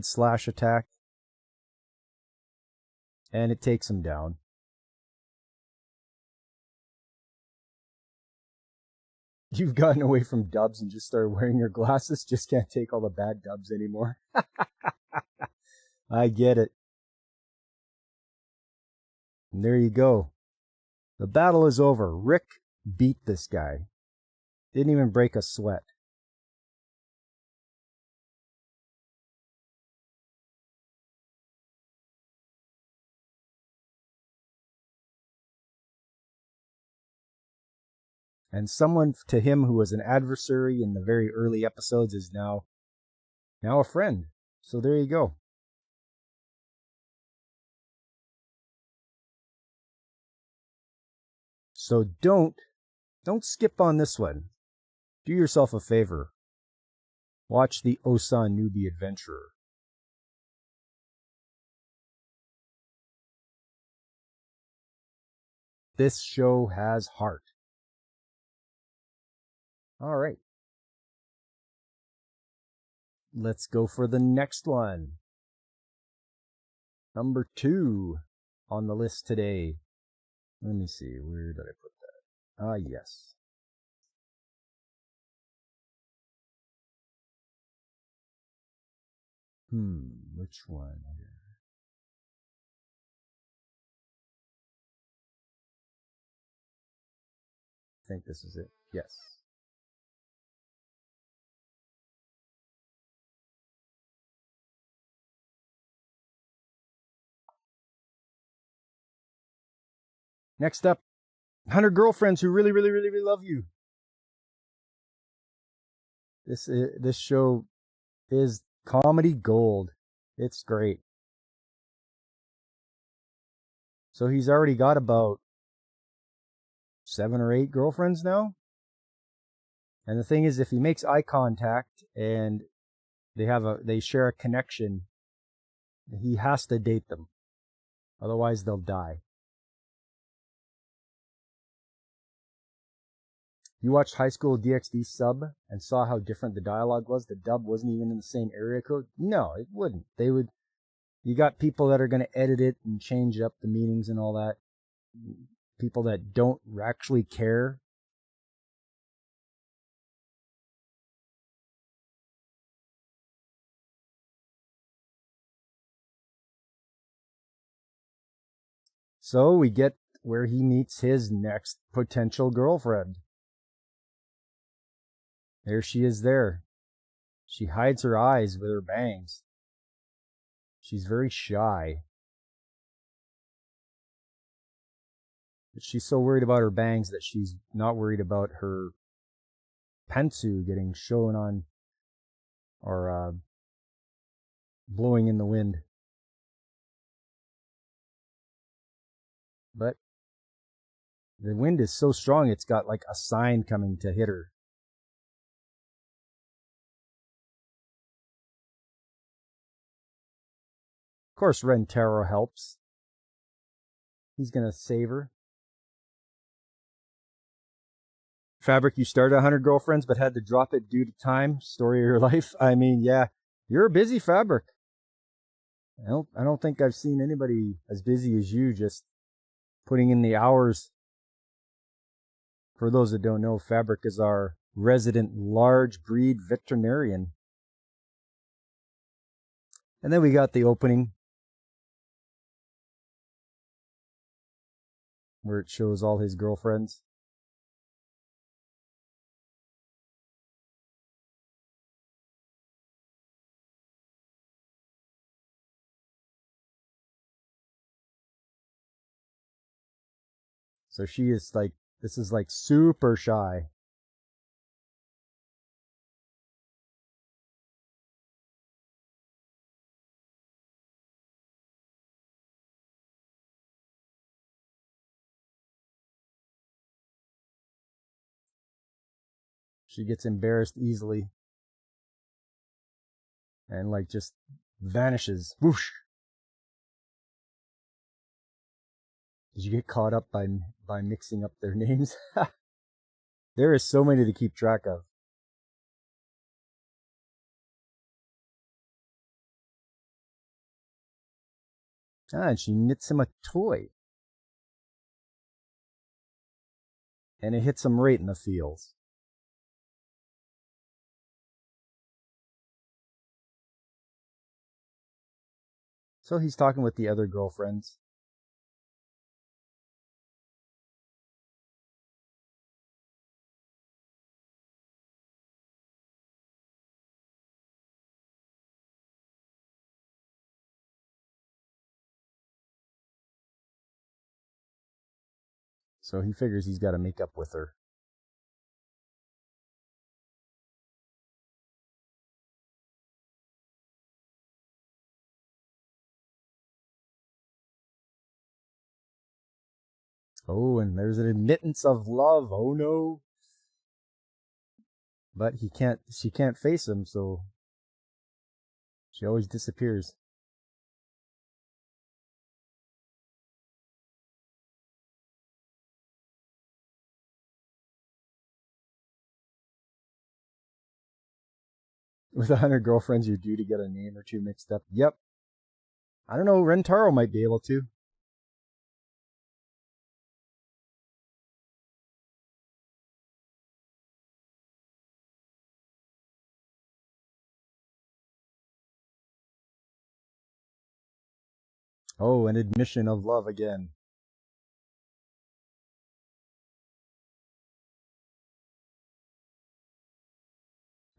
slash attack. And it takes him down. You've gotten away from dubs and just started wearing your glasses. Just can't take all the bad dubs anymore. I get it. And there you go. The battle is over. Rick beat this guy. Didn't even break a sweat. And someone to him who was an adversary in the very early episodes is now a friend. So there you go. So don't skip on this one. Do yourself a favor. Watch the Osan Newbie Adventurer. This show has heart. All right. Let's go for the next one. Number 2 on the list today. Let me see. Where did I put that? Ah, yes. Which one here? I think this is it. Yes. Next up, 100 Girlfriends Who Really, Really, Really, Really Love You. This show is comedy gold. It's great. So he's already got about 7 or 8 girlfriends now. And the thing is, if he makes eye contact and they share a connection, he has to date them. Otherwise, they'll die. You watched High School DxD sub and saw how different the dialogue was. The dub wasn't even in the same area code. No, it wouldn't. You got people that are going to edit it and change up the meanings and all that. People that don't actually care. So we get where he meets his next potential girlfriend. There she is there. She hides her eyes with her bangs. She's very shy. But she's so worried about her bangs that she's not worried about her pantsu getting shown on or blowing in the wind. But the wind is so strong it's got like a sign coming to hit her. Of course, Rentaro helps. He's going to save her. Fabric, you started 100 Girlfriends but had to drop it due to time. Story of your life. I mean, yeah, you're a busy Fabric. I don't think I've seen anybody as busy as you, just putting in the hours. For those that don't know, Fabric is our resident large breed veterinarian. And then we got the opening where it shows all his girlfriends. So she is like, this is like super shy. She gets embarrassed easily. And like just vanishes. Whoosh. Did you get caught up by mixing up their names? There is so many to keep track of. Ah, and she knits him a toy. And it hits him right in the feels. So he's talking with the other girlfriends. So he figures he's got to make up with her. Oh, and there's an admittance of love. Oh no. But she can't face him, so she always disappears. With 100 girlfriends, you're due to get a name or two mixed up. Yep. I don't know, Rentaro might be able to. Oh, an admission of love again.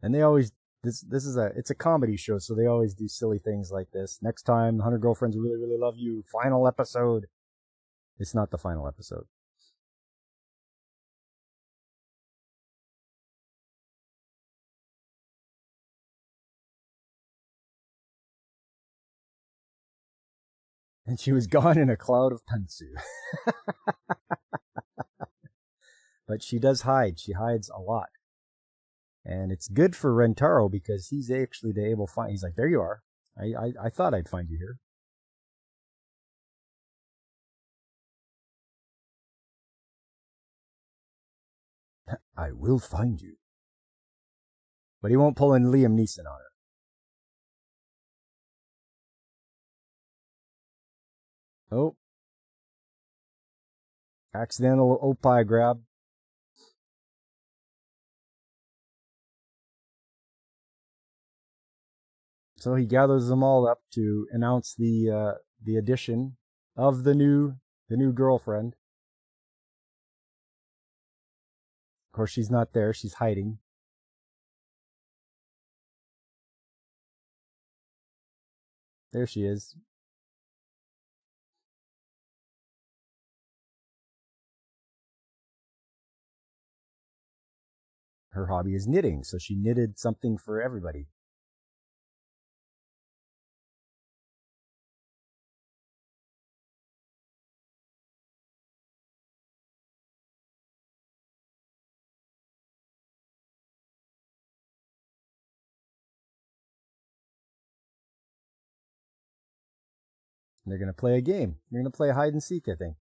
And they always this is it's a comedy show, so they always do silly things like this. Next time, 100 girlfriends really really love you. Final episode. It's not the final episode. And she was gone in a cloud of pantsu. But she does hide. She hides a lot. And it's good for Rentaro because he's actually able to find. He's like, there you are. I thought I'd find you here. I will find you. But he won't pull in Liam Neeson on her. Oh. Accidental Opie grab. So he gathers them all up to announce the addition of the new girlfriend. Of course, she's not there. She's hiding. There she is. Her hobby is knitting, so she knitted something for everybody. And they're going to play a game. They're going to play hide and seek, I think.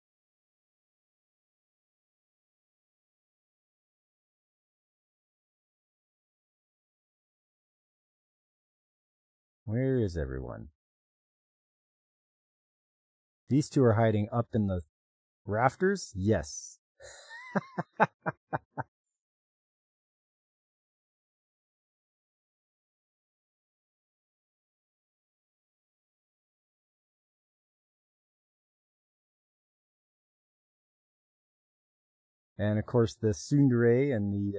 Where is everyone? These two are hiding up in the rafters? Yes. And of course, the tsundere and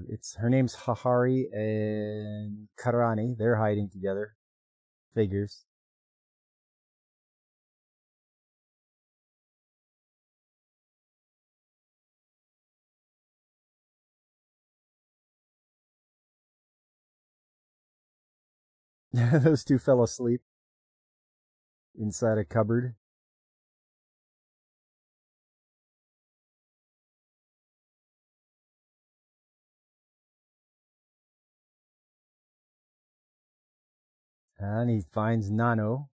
it's her name's Hahari and Karani. They're hiding together. Figures. Those two fell asleep inside a cupboard. And he finds Nano.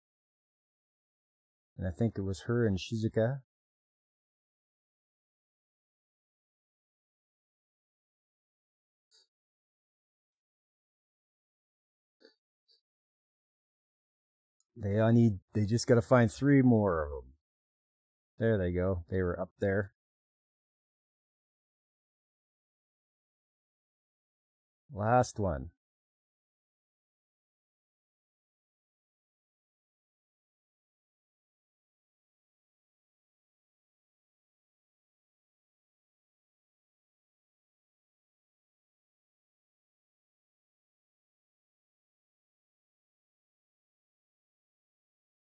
And I think it was her and Shizuka. They just gotta find 3 more of them. There they go. They were up there. Last one.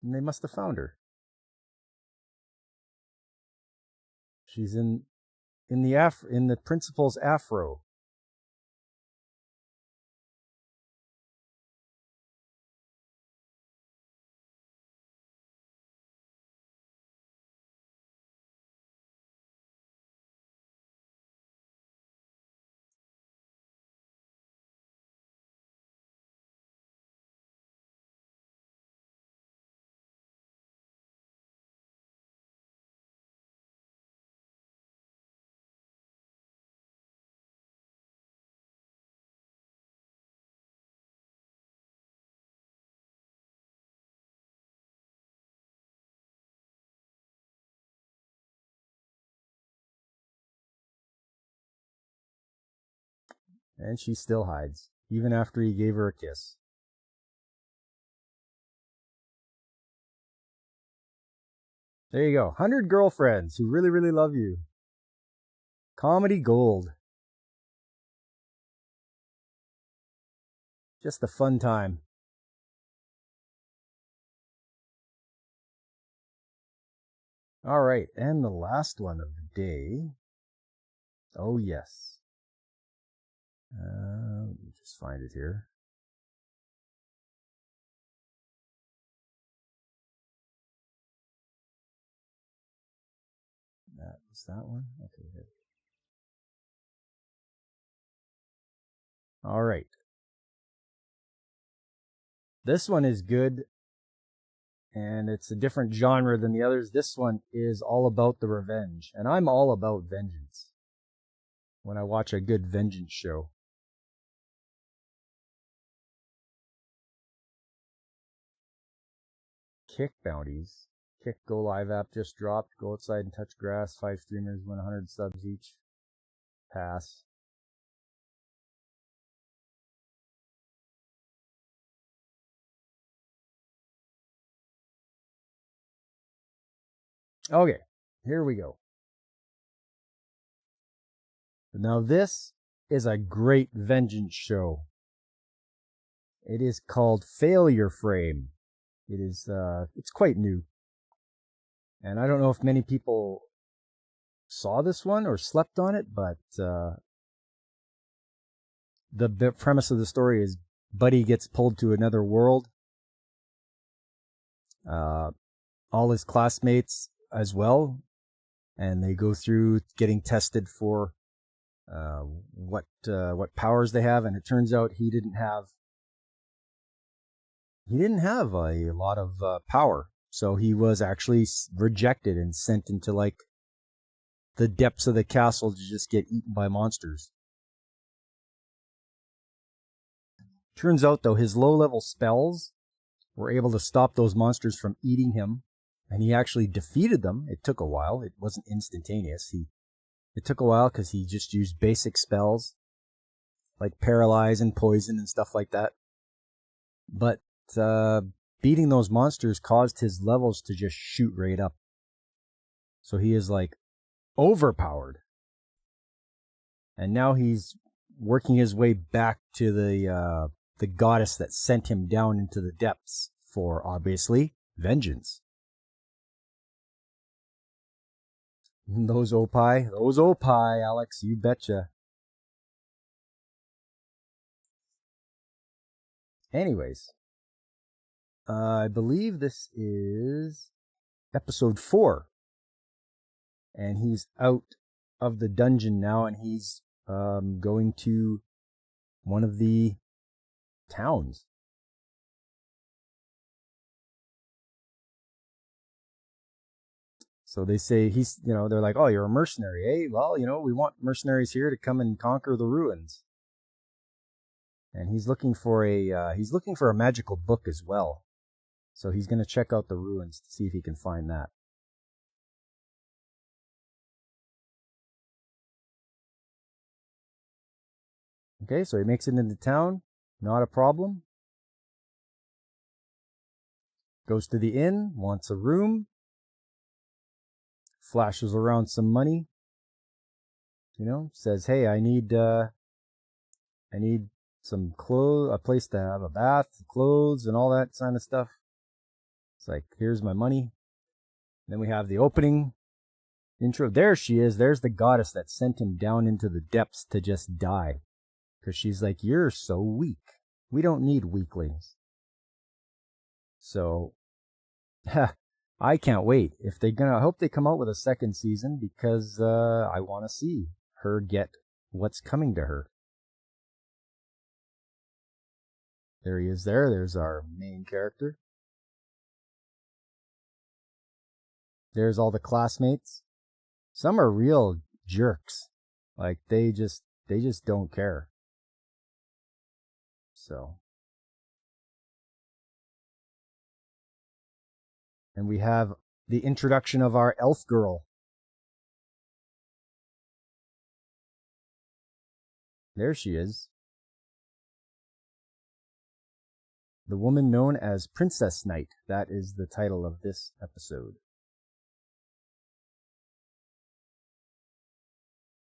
And they must have found her. She's in the principal's afro. And she still hides, even after he gave her a kiss. There you go. 100 girlfriends who really, really love you. Comedy gold. Just a fun time. All right, and the last one of the day. Oh, yes. Let me just find it here. That was that one? Okay, good. All right. This one is good, and it's a different genre than the others. This one is all about the revenge, and I'm all about vengeance when I watch a good vengeance show. Kick bounties. Kick Go Live app just dropped. Go outside and touch grass. 5 streamers win 100 subs each. Pass. Okay, here we go. Now this is a great vengeance show. It is called Failure Frame. It is it's quite new. And I don't know if many people saw this one or slept on it, but the premise of the story is Buddy gets pulled to another world. All his classmates as well, and they go through getting tested for what powers they have, and it turns out he didn't have a lot of power, so he was actually rejected and sent into like the depths of the castle to just get eaten by monsters. Turns out though, his low-level spells were able to stop those monsters from eating him, and he actually defeated them. It took a while. It wasn't instantaneous. It took a while because he just used basic spells like paralyze and poison and stuff like that. But beating those monsters caused his levels to just shoot right up. So he is like overpowered. And now he's working his way back to the goddess that sent him down into the depths for, obviously, vengeance. Those Opie, Alex, you betcha. Anyways, I believe this is episode 4. And he's out of the dungeon now, and he's going to one of the towns. So they say they're like, oh, you're a mercenary, eh? Well, we want mercenaries here to come and conquer the ruins. And he's looking for a magical book as well. So he's going to check out the ruins to see if he can find that. Okay, so he makes it into town. Not a problem. Goes to the inn, wants a room. Flashes around some money. Says, hey, I need some clothes, a place to have a bath, clothes, and all that kind of stuff. It's like, here's my money. Then we have the opening. intro. There she is. There's the goddess that sent him down into the depths to just die. Because she's like, you're so weak. We don't need weaklings. So, I can't wait. If they're gonna, I hope they come out with a second season because I want to see her get what's coming to her. There he is there. There's our main character. There's all the classmates. Some are real jerks. Like they just don't care. So. And we have the introduction of our elf girl. There she is. The woman known as Princess Knight. That is the title of this episode.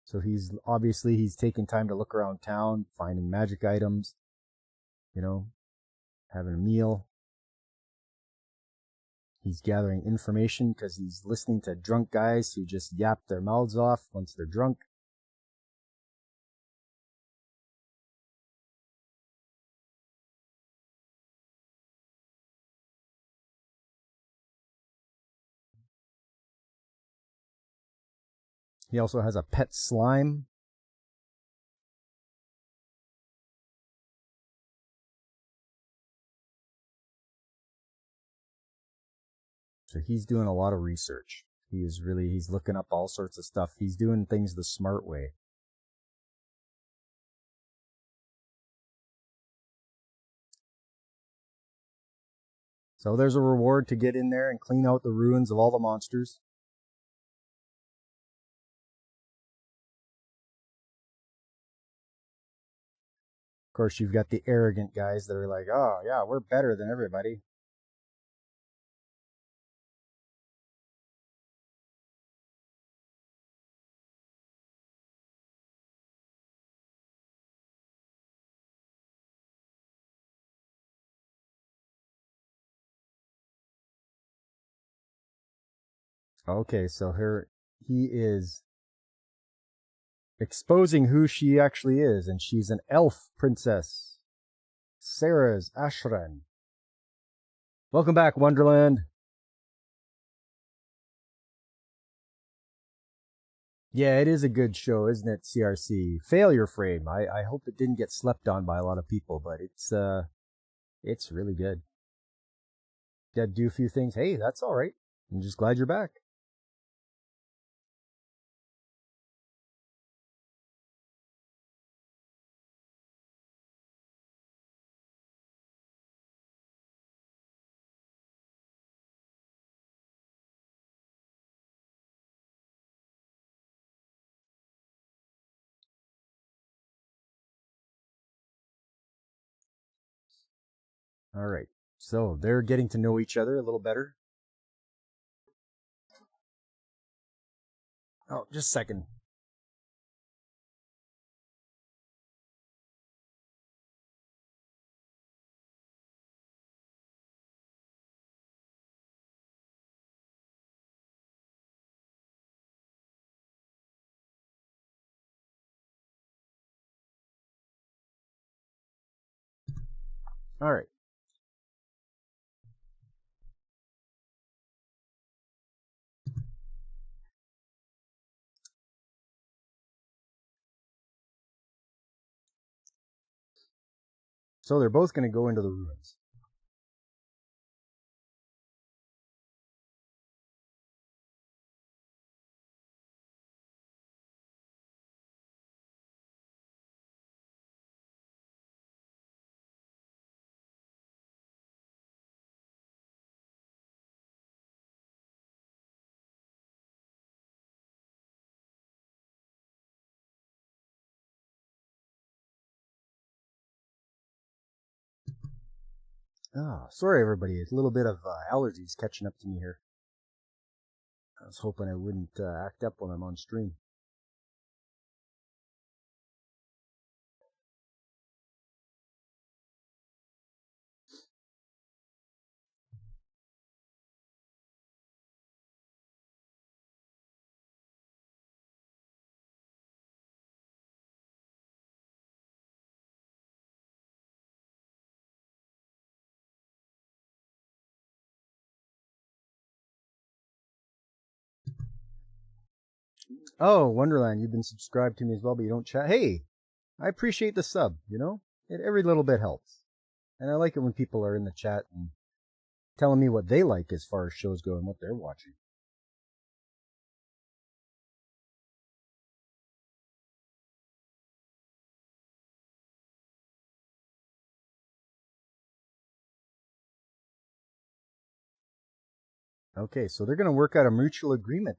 So he's taking time to look around town, finding magic items, having a meal. He's gathering information because he's listening to drunk guys who just yap their mouths off once they're drunk. He also has a pet slime. So he's doing a lot of research. He's looking up all sorts of stuff. He's doing things the smart way. So there's a reward to get in there and clean out the ruins of all the monsters. Of course, you've got the arrogant guys that are like, oh, yeah, we're better than everybody. Okay, so he is exposing who she actually is, and she's an elf princess. Sarah's Ashran. Welcome back, Wonderland. Yeah, it is a good show, isn't it, CRC? Failure Frame. I hope it didn't get slept on by a lot of people, but it's really good. Gotta do a few things. Hey, that's all right. I'm just glad you're back. All right. So they're getting to know each other a little better. Oh, just a second. All right. So they're both going to go into the ruins. Ah, sorry everybody. A little bit of allergies catching up to me here. I was hoping I wouldn't act up when I'm on stream. Oh, Wonderland, you've been subscribed to me as well, but you don't chat. Hey, I appreciate the sub, every little bit helps. And I like it when people are in the chat and telling me what they like as far as shows go and what they're watching. Okay, so they're going to work out a mutual agreement.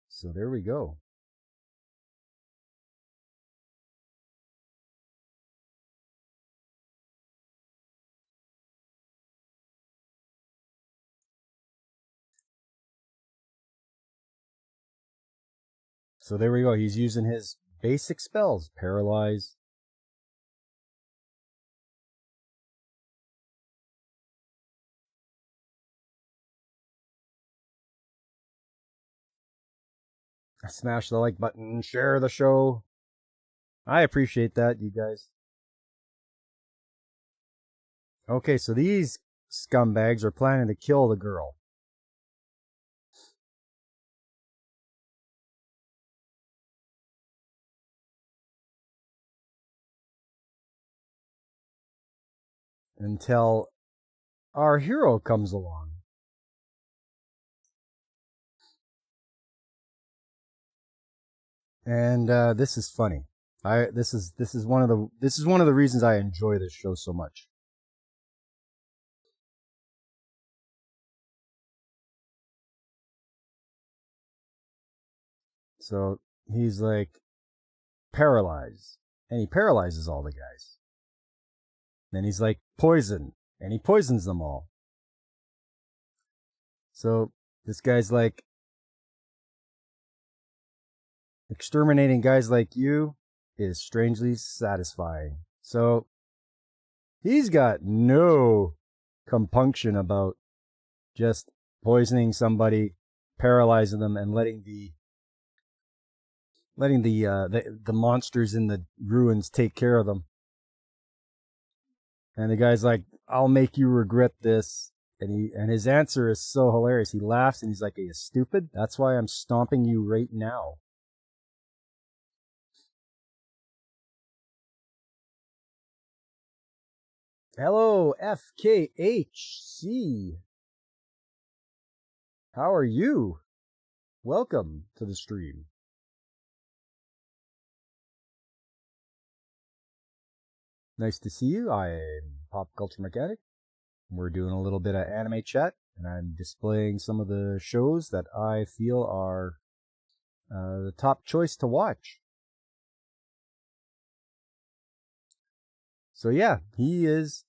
So there we go. So there we go. He's using his basic spells. Paralyze. Smash the like button. Share the show. I appreciate that, you guys. Okay, so these scumbags are planning to kill the girl. Until our hero comes along. And this is funny. This is one of the reasons I enjoy this show so much. So he's like paralyzed, and he paralyzes all the guys. Then he's like poison, and he poisons them all. So this guy's like, exterminating guys like you is strangely satisfying. So he's got no compunction about just poisoning somebody, paralyzing them, and letting the monsters in the ruins take care of them. And the guy's like, I'll make you regret this. And his answer is so hilarious. He laughs and he's like, are you stupid? That's why I'm stomping you right now. Hello, FKHC. How are you? Welcome to the stream. Nice to see you. I'm Pop Culture Mechanic. We're doing a little bit of anime chat, and I'm displaying some of the shows that I feel are the top choice to watch. So yeah, he is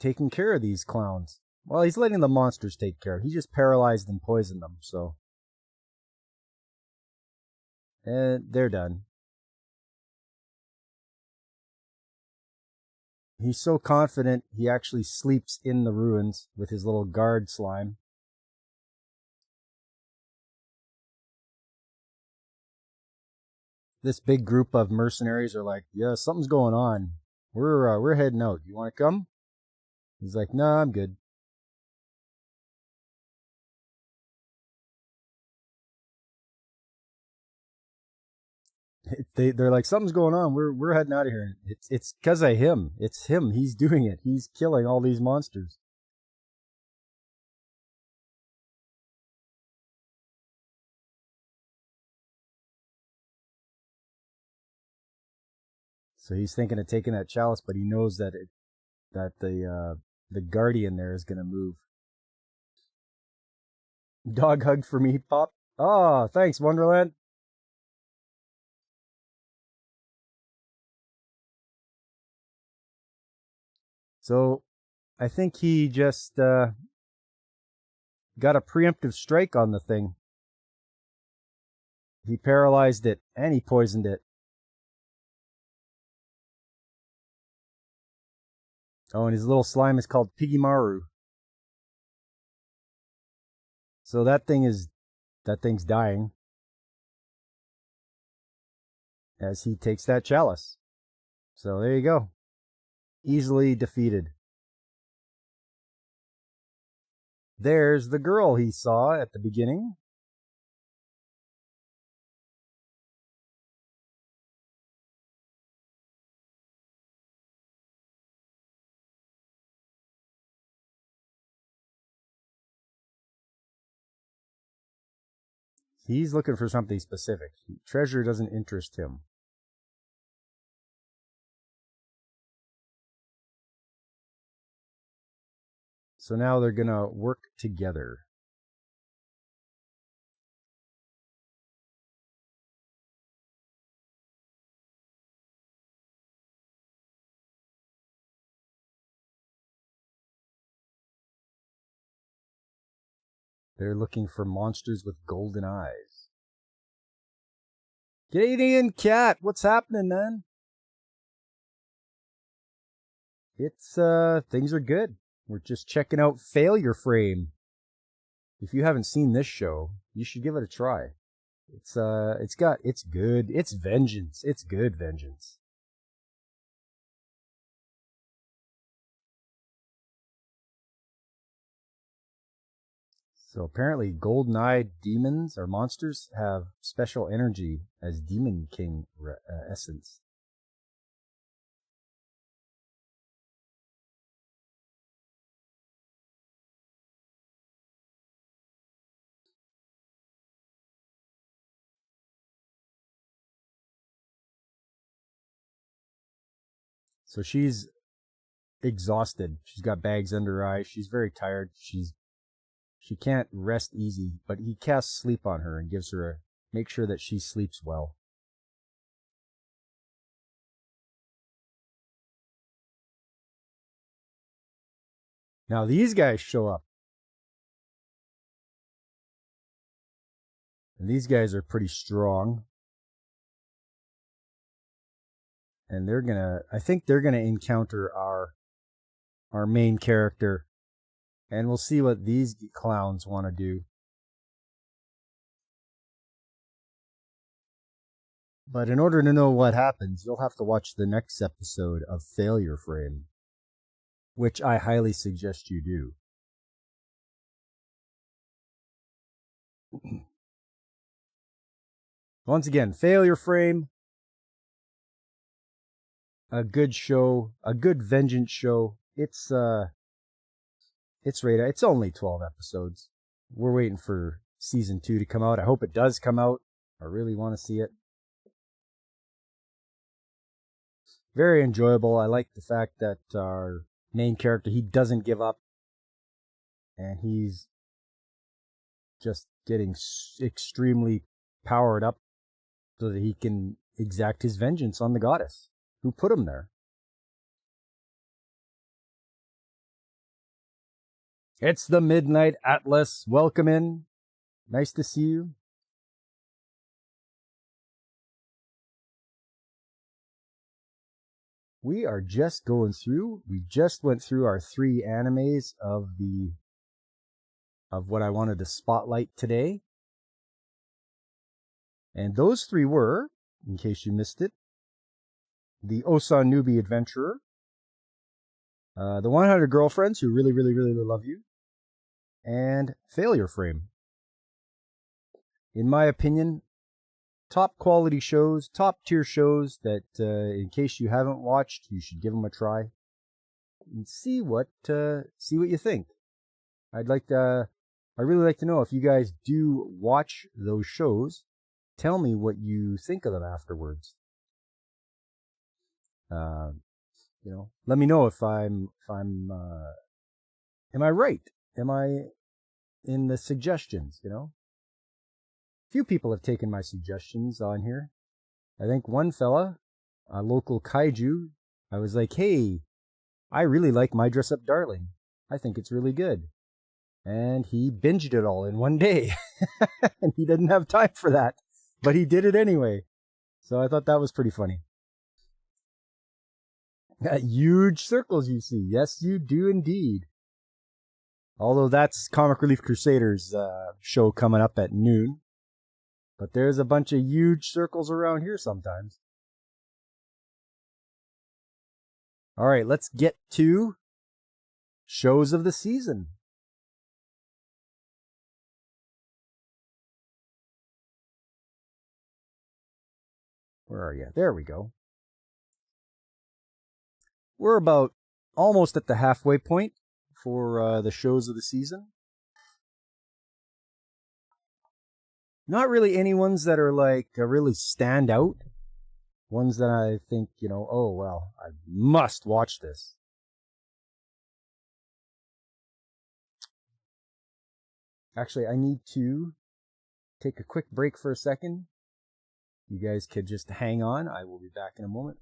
taking care of these clowns. Well, he's letting the monsters take care. He just paralyzed and poisoned them, so. And they're done. He's so confident, he actually sleeps in the ruins with his little guard slime. This big group of mercenaries are like, yeah, something's going on. We're heading out. You want to come? He's like, no, I'm good. They're like, something's going on. We're heading out of here. It's because of him. It's him. He's doing it. He's killing all these monsters. So he's thinking of taking that chalice, but he knows that the guardian there is gonna move. Dog hug for me, Pop. Oh, thanks, Wonderland. So I think he just got a preemptive strike on the thing. He paralyzed it and he poisoned it. Oh, and his little slime is called Pigimaru. So that thing's dying as he takes that chalice. So there you go. Easily defeated. There's the girl he saw at the beginning. He's looking for something specific. Treasure doesn't interest him. So now they're going to work together. They're looking for monsters with golden eyes. Canadian Cat, what's happening, man? It's, things are good. We're just checking out Failure Frame. If you haven't seen this show, you should give it a try. It's good. It's vengeance. It's good vengeance. So apparently golden-eyed demons or monsters have special energy as Demon King essence. So she's exhausted. She's got bags under her eyes. She's very tired. She can't rest easy, but he casts sleep on her and gives her make sure that she sleeps well. Now these guys show up. And these guys are pretty strong. And I think they're gonna encounter our main character. And we'll see what these clowns want to do. But in order to know what happens, you'll have to watch the next episode of Failure Frame, which I highly suggest you do. Once again, Failure Frame, a good show, a good vengeance show. It's rated. It's only 12 episodes. We're waiting for season 2 to come out. I hope it does come out. I really want to see it. Very enjoyable. I like the fact that our main character, he doesn't give up. And he's just getting extremely powered up so that he can exact his vengeance on the goddess who put him there. It's the Midnight Atlas. Welcome in. Nice to see you. We are just going through. We just went through our 3 animes of what I wanted to spotlight today. And those 3 were, in case you missed it, the Osanubi Adventurer, the 100 Girlfriends Who Really, Really, Really Love You, and Failure Frame. In my opinion, top quality shows, top tier shows that, in case you haven't watched, you should give them a try and see what you think. I really like to know if you guys do watch those shows. Tell me what you think of them afterwards. Let me know if am I right? Am I in the suggestions, Few people have taken my suggestions on here. I think one fella, a local kaiju, I was like, hey, I really like My Dress Up Darling. I think it's really good. And he binged it all in one day. And he didn't have time for that. But he did it anyway. So I thought that was pretty funny. Huge circles you see. Yes, you do indeed. Although that's Comic Relief Crusaders show coming up at noon. But there's a bunch of huge circles around here sometimes. All right, let's get to shows of the season. Where are you? There we go. We're about almost at the halfway point for the shows of the season. Not really any ones that are like really stand out. Ones that I think, oh, well, I must watch this. Actually, I need to take a quick break for a second. You guys could just hang on. I will be back in a moment.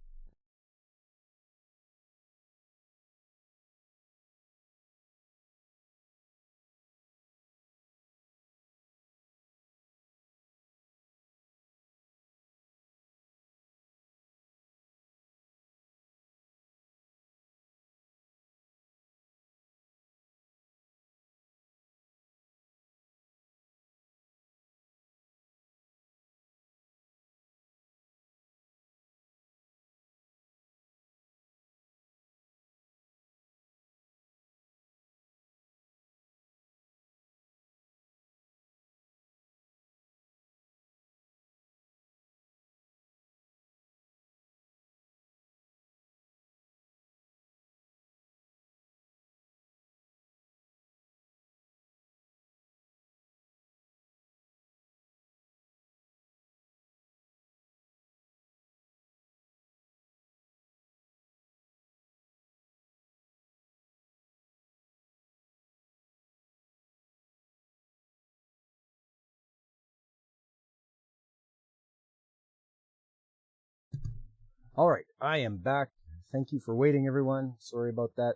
All right, I am back. Thank you for waiting, everyone. Sorry about that.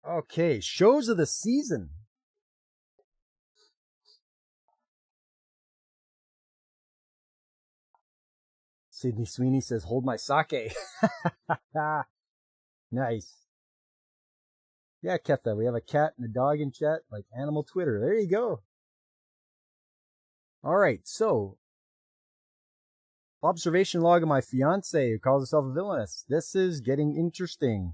Okay, shows of the season. Sydney Sweeney says, hold my sake. Nice. Yeah, Ketha, we have a cat and a dog in chat, like Animal Twitter. There you go. All right, so observation log of my fiance who calls herself a villainess. This is getting interesting.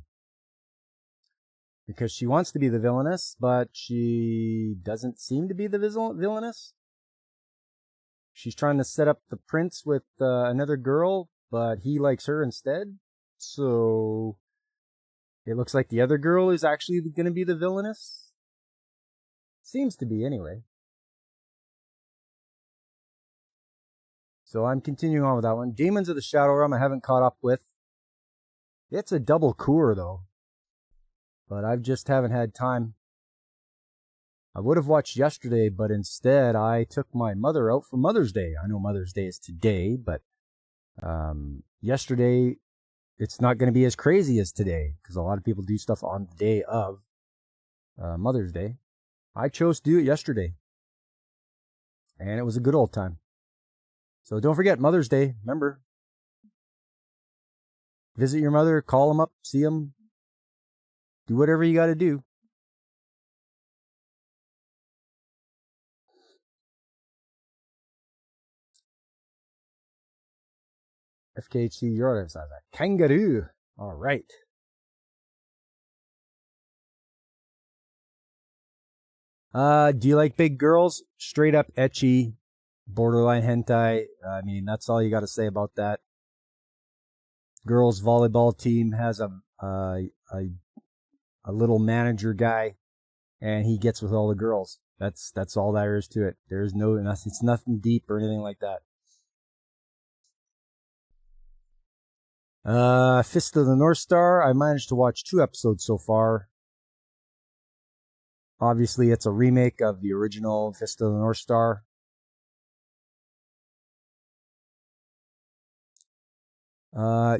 Because she wants to be the villainess, but she doesn't seem to be the villainess. She's trying to set up the prince with another girl, but he likes her instead. So it looks like the other girl is actually going to be the villainess. Seems to be, anyway. So I'm continuing on with that one. Demons of the Shadow Realm I haven't caught up with. It's a double cour, though. But I just haven't had time. I would have watched yesterday, but instead I took my mother out for Mother's Day. I know Mother's Day is today, but yesterday it's not going to be as crazy as today because a lot of people do stuff on the day of Mother's Day. I chose to do it yesterday, and it was a good old time. So don't forget Mother's Day. Remember, visit your mother, call them up, see them, do whatever you got to do. FKHC Europe says a kangaroo. All right. Do you like big girls? Straight up ecchi, borderline hentai. I mean, that's all you got to say about that. Girls volleyball team has a little manager guy, and he gets with all the girls. That's all there is to it. There's it's nothing deep or anything like that. Fist of the North Star. I managed to watch 2 episodes so far. Obviously, it's a remake of the original Fist of the North Star.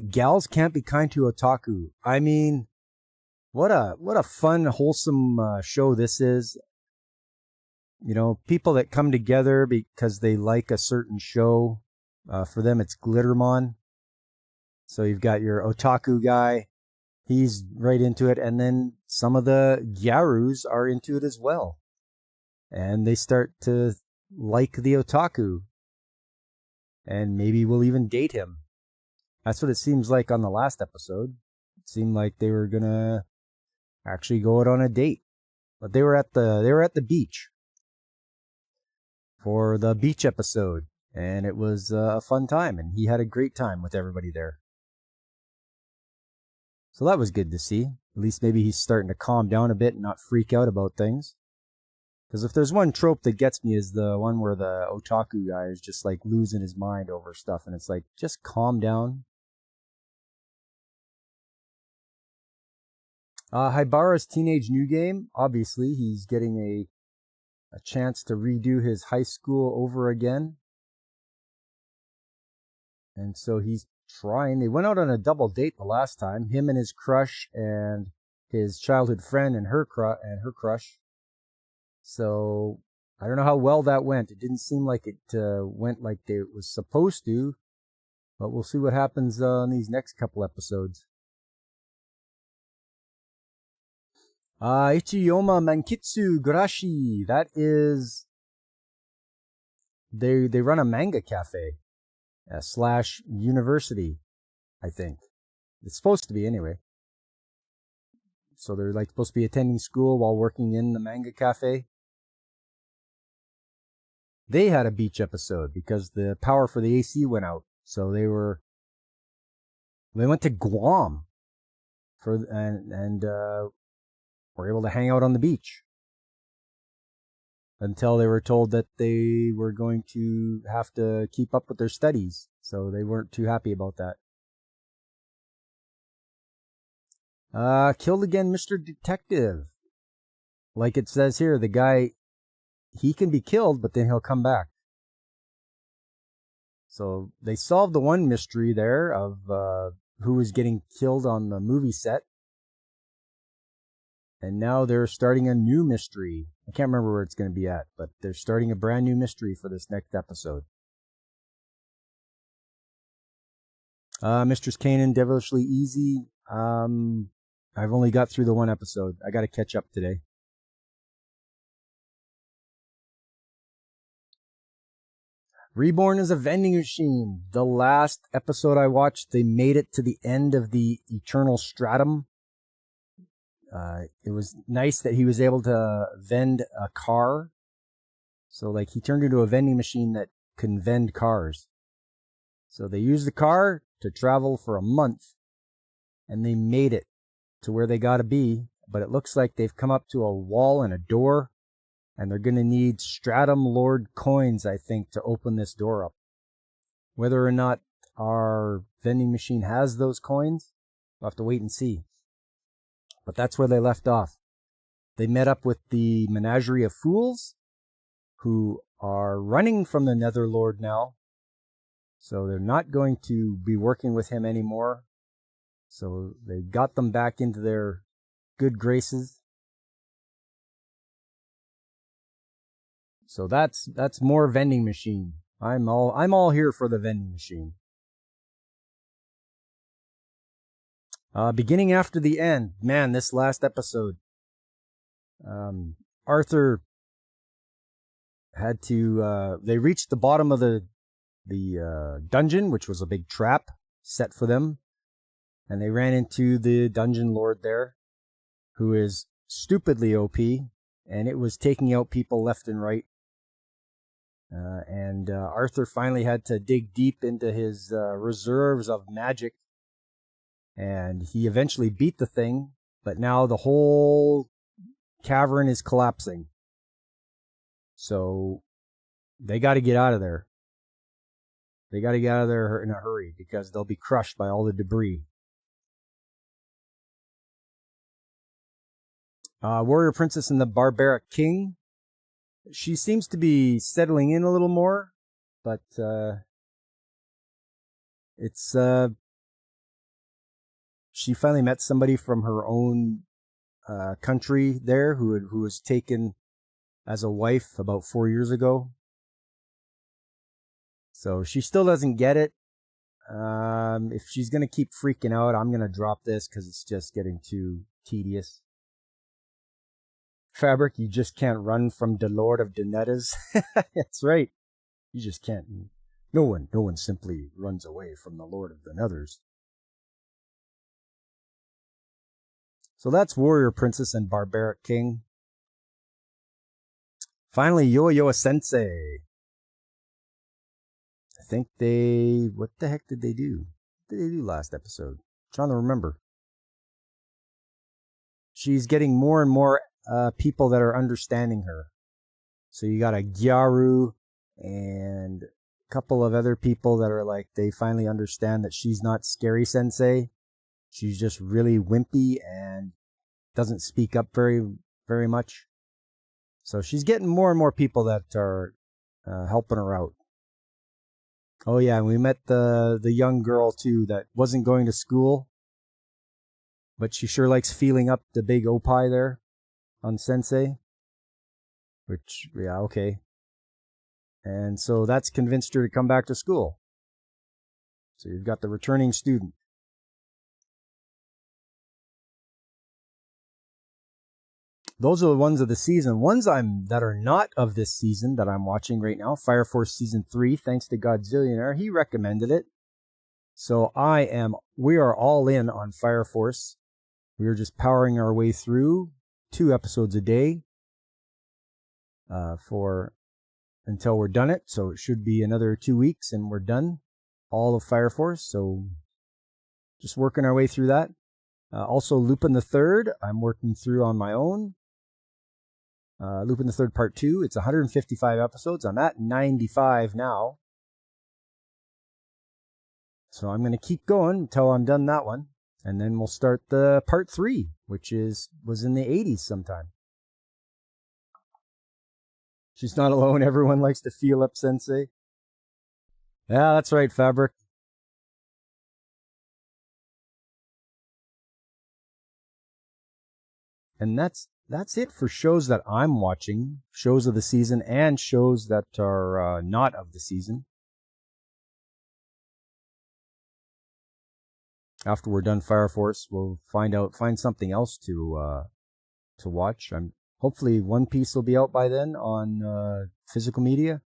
Gals can't be kind to otaku. I mean, what a fun, wholesome show this is. You know, people that come together because they like a certain show. For them, it's Glittermon. So you've got your otaku guy. He's right into it. And then some of the gyarus are into it as well. And they start to like the otaku. And maybe we'll even date him. That's what it seems like on the last episode. It seemed like they were going to actually go out on a date. But they were at the beach for the beach episode. And it was a fun time. And he had a great time with everybody there. So that was good to see. At least maybe he's starting to calm down a bit and not freak out about things. Because if there's one trope that gets me is the one where the otaku guy is just like losing his mind over stuff, and it's like, just calm down. Haibara's Teenage New Game, obviously he's getting a chance to redo his high school over again. And so he's trying. They went out on a double date the last time, him and his crush and his childhood friend and her crush. So I don't know how well that went. It didn't seem like it went like it was supposed to, but we'll see what happens on these next couple episodes. Ichiyoma Mankitsu Gurashi. That is, they run a manga cafe slash university, I think. It's supposed to be anyway. So they're like supposed to be attending school while working in the manga cafe. They had a beach episode because the power for the AC went out. So they went to Guam and were able to hang out on the beach until they were told that they were going to have to keep up with their studies. So they weren't too happy about that. Killed Again, Mr. Detective. Like it says here, the guy, he can be killed, but then he'll come back. So they solved the one mystery there of who was getting killed on the movie set. And now they're starting a new mystery. I can't remember where it's going to be at, but they're starting a brand new mystery for this next episode. Mistress Kanan, Devilishly Easy. I've only got through the one episode. I got to catch up today. Reborn is a vending machine. The last episode I watched, they made it to the end of the Eternal Stratum. It was nice that he was able to vend a car. So like he turned into a vending machine that can vend cars. So they used the car to travel for a month, and they made it to where they got to be. But it looks like they've come up to a wall and a door, and they're going to need Stratum Lord coins, I think, to open this door up. Whether or not our vending machine has those coins, we'll have to wait and see. But that's where they left off. They met up with the Menagerie of Fools, who are running from the Netherlord now. So they're not going to be working with him anymore. So they got them back into their good graces. So that's more vending machine. I'm all here for the vending machine. Beginning after the end, man, this last episode, Arthur had to, they reached the bottom of the dungeon, which was a big trap set for them. And they ran into the dungeon lord there, who is stupidly OP, and it was taking out people left and right. And Arthur finally had to dig deep into his reserves of magic. And he eventually beat the thing, but now the whole cavern is collapsing. So they got to get out of there. They got to get out of there in a hurry because they'll be crushed by all the debris. Warrior Princess and the Barbaric King. She seems to be settling in a little more, but it's she finally met somebody from her own country there who was taken as a wife about 4 years ago. So she still doesn't get it. If she's going to keep freaking out, I'm going to drop this because it's just getting too tedious. Fabric, you just can't run from the Lord of the Nettas. That's right. You just can't. No one simply runs away from the Lord of the Nethers. So that's Warrior Princess and Barbaric King. Finally, Yo-Yo Sensei. I think what the heck did they do? What did they do last episode? I'm trying to remember. She's getting more and more people that are understanding her. So you got a Gyaru and a couple of other people that are like, they finally understand that she's not scary sensei. She's just really wimpy and doesn't speak up very much. So she's getting more and more people that are helping her out. Oh yeah, and we met the young girl too that wasn't going to school, but she sure likes feeling up the big opie there on Sensei. Which, yeah, okay. And so that's convinced her to come back to school. So you've got the returning student. Those are the ones of the season. Ones that are not of this season that I'm watching right now. Fire Force Season 3, thanks to Godzillionaire. He recommended it. So we are all in on Fire Force. We are just powering our way through 2 episodes a day until we're done it. So it should be another 2 weeks and we're done all of Fire Force. So just working our way through that. Also Lupin the Third, I'm working through on my own. Lupin the Third Part 2, it's 155 episodes. I'm at 95 now. So I'm going to keep going until I'm done that one. And then we'll start the Part 3, which was in the 80s sometime. She's not alone. Everyone likes to feel up Sensei. Yeah, that's right, Fabric. And that's it for shows that I'm watching. Shows of the season and shows that are not of the season. After we're done Fire Force, we'll find something else to watch. Hopefully One Piece will be out by then on physical media,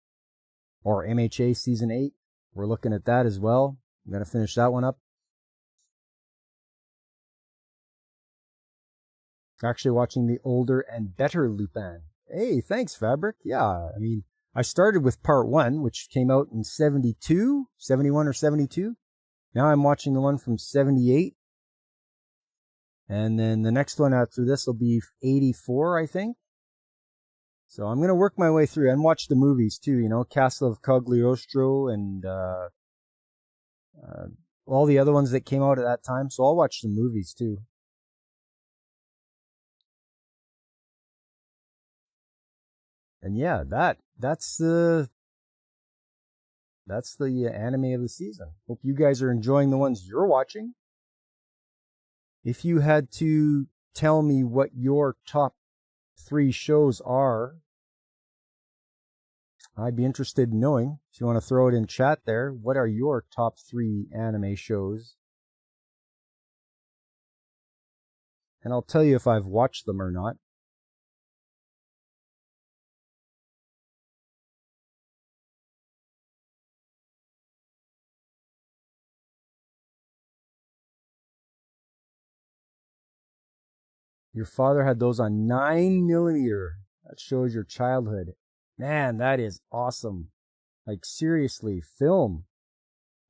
or MHA Season 8. We're looking at that as well. I'm going to finish that one up. Actually watching the older and better Lupin. Hey, thanks, Fabric. Yeah, I mean, I started with Part 1, which came out in 71 or 72. Now I'm watching the one from 78. And then the next one after this will be 84, I think. So I'm going to work my way through and watch the movies too, you know, Castle of Cagliostro and all the other ones that came out at that time. So I'll watch the movies too. And yeah, that's the anime of the season. Hope you guys are enjoying the ones you're watching. If you had to tell me what your top 3 shows are, I'd be interested in knowing. If you want to throw it in chat there, what are your top 3 anime shows? And I'll tell you if I've watched them or not. Your father had those on 9mm. That shows your childhood. Man, that is awesome. Like, seriously, film.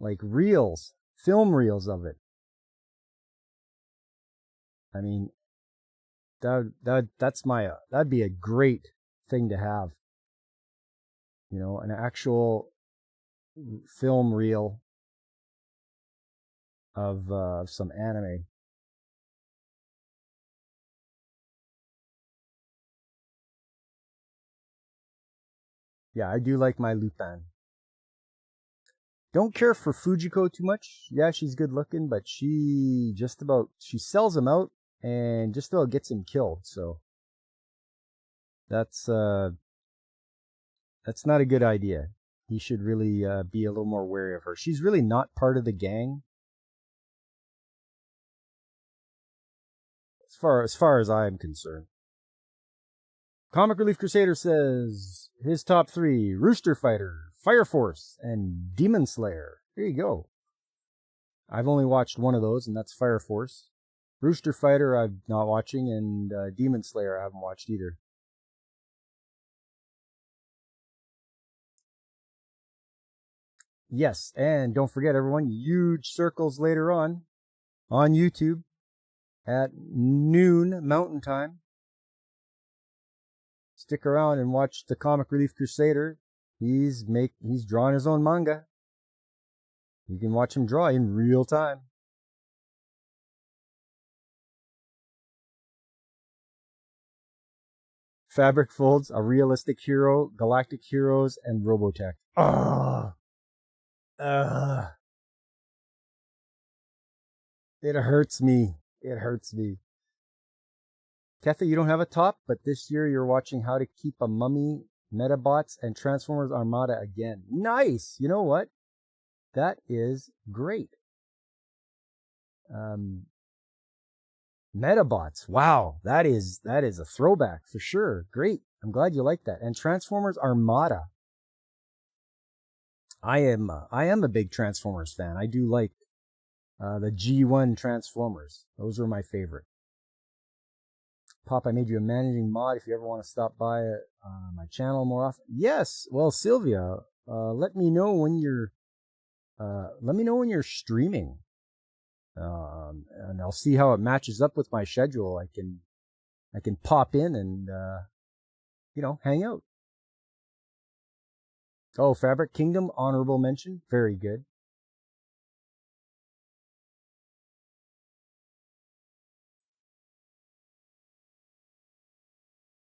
Like, reels. Film reels of it. I mean, that'd be a great thing to have. You know, an actual film reel of some anime. Yeah, I do like my Lupin. Don't care for Fujiko too much. Yeah, she's good looking, but she sells him out and just about gets him killed. So that's not a good idea. He should really be a little more wary of her. She's really not part of the gang. As far as I'm concerned. Comic Relief Crusader says his top 3: Rooster Fighter, Fire Force, and Demon Slayer. There you go. I've only watched one of those, and that's Fire Force. Rooster Fighter I'm not watching, and Demon Slayer I haven't watched either. Yes, and don't forget everyone, huge circles later on YouTube at noon Mountain Time. stick around and watch the Comic Relief Crusader. He's drawing his own manga. You can watch him draw in real time. Fabric Folds, A Realistic Hero, Galactic Heroes, and Robotech. It hurts me. It hurts me. Ketha, you don't have a top, but this year you're watching How to Keep a Mummy, Metabots, and Transformers Armada again. Nice! You know what? That is great. Metabots. Wow, that is a throwback for sure. Great. I'm glad you like that. And Transformers Armada. I am a big Transformers fan. I do like the G1 Transformers. Those were my favorite. Pop, I made you a managing mod if you ever want to stop by my channel more often. Yes. Well, Sylvia, let me know when you're streaming. And I'll see how it matches up with my schedule. I can pop in and hang out. Oh, Fabric Kingdom, honorable mention. Very good.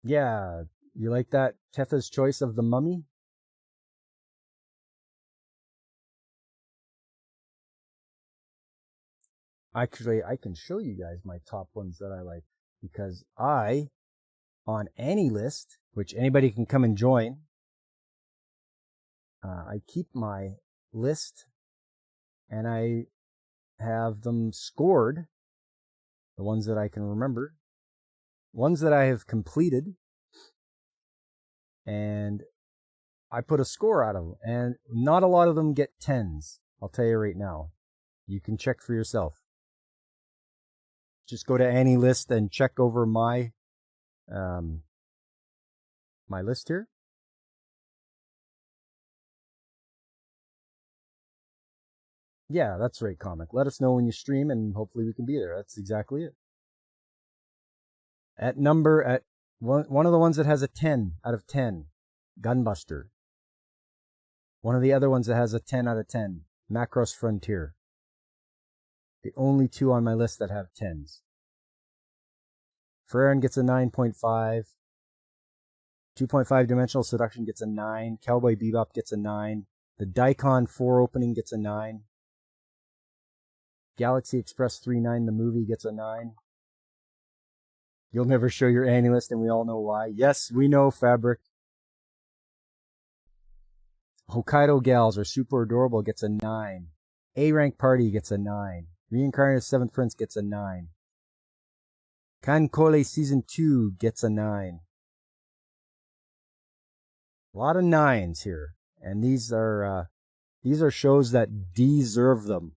Yeah, you like that Ketha's choice of the Mummy? Actually, I can show you guys my top ones that I like, because on AnyList, which anybody can come and join, I keep my list and I have them scored, the ones that I can remember, ones that I have completed, and I put a score out of them, and not a lot of them get 10s. I'll tell you right now. You can check for yourself. Just go to AnyList and check over my my list here. Yeah, that's right, Comic. Let us know when you stream, and hopefully we can be there. That's exactly it. At one of the ones that has a 10 out of 10, Gunbuster. One of the other ones that has a 10 out of 10, Macross Frontier. The only two on my list that have 10s. Ferran gets a 9.5. 2.5 Dimensional Seduction gets a 9. Cowboy Bebop gets a 9. The Daikon 4 opening gets a 9. Galaxy Express 3.9, the movie, gets a 9. You'll never show your AnyList, and we all know why. Yes, we know, Fabric. Hokkaido Gals are super adorable, gets a 9. A-Rank Party gets a 9. Reincarnated 7th Prince gets a 9. Kankole Season 2 gets a 9. A lot of 9s here. And these are shows that deserve them.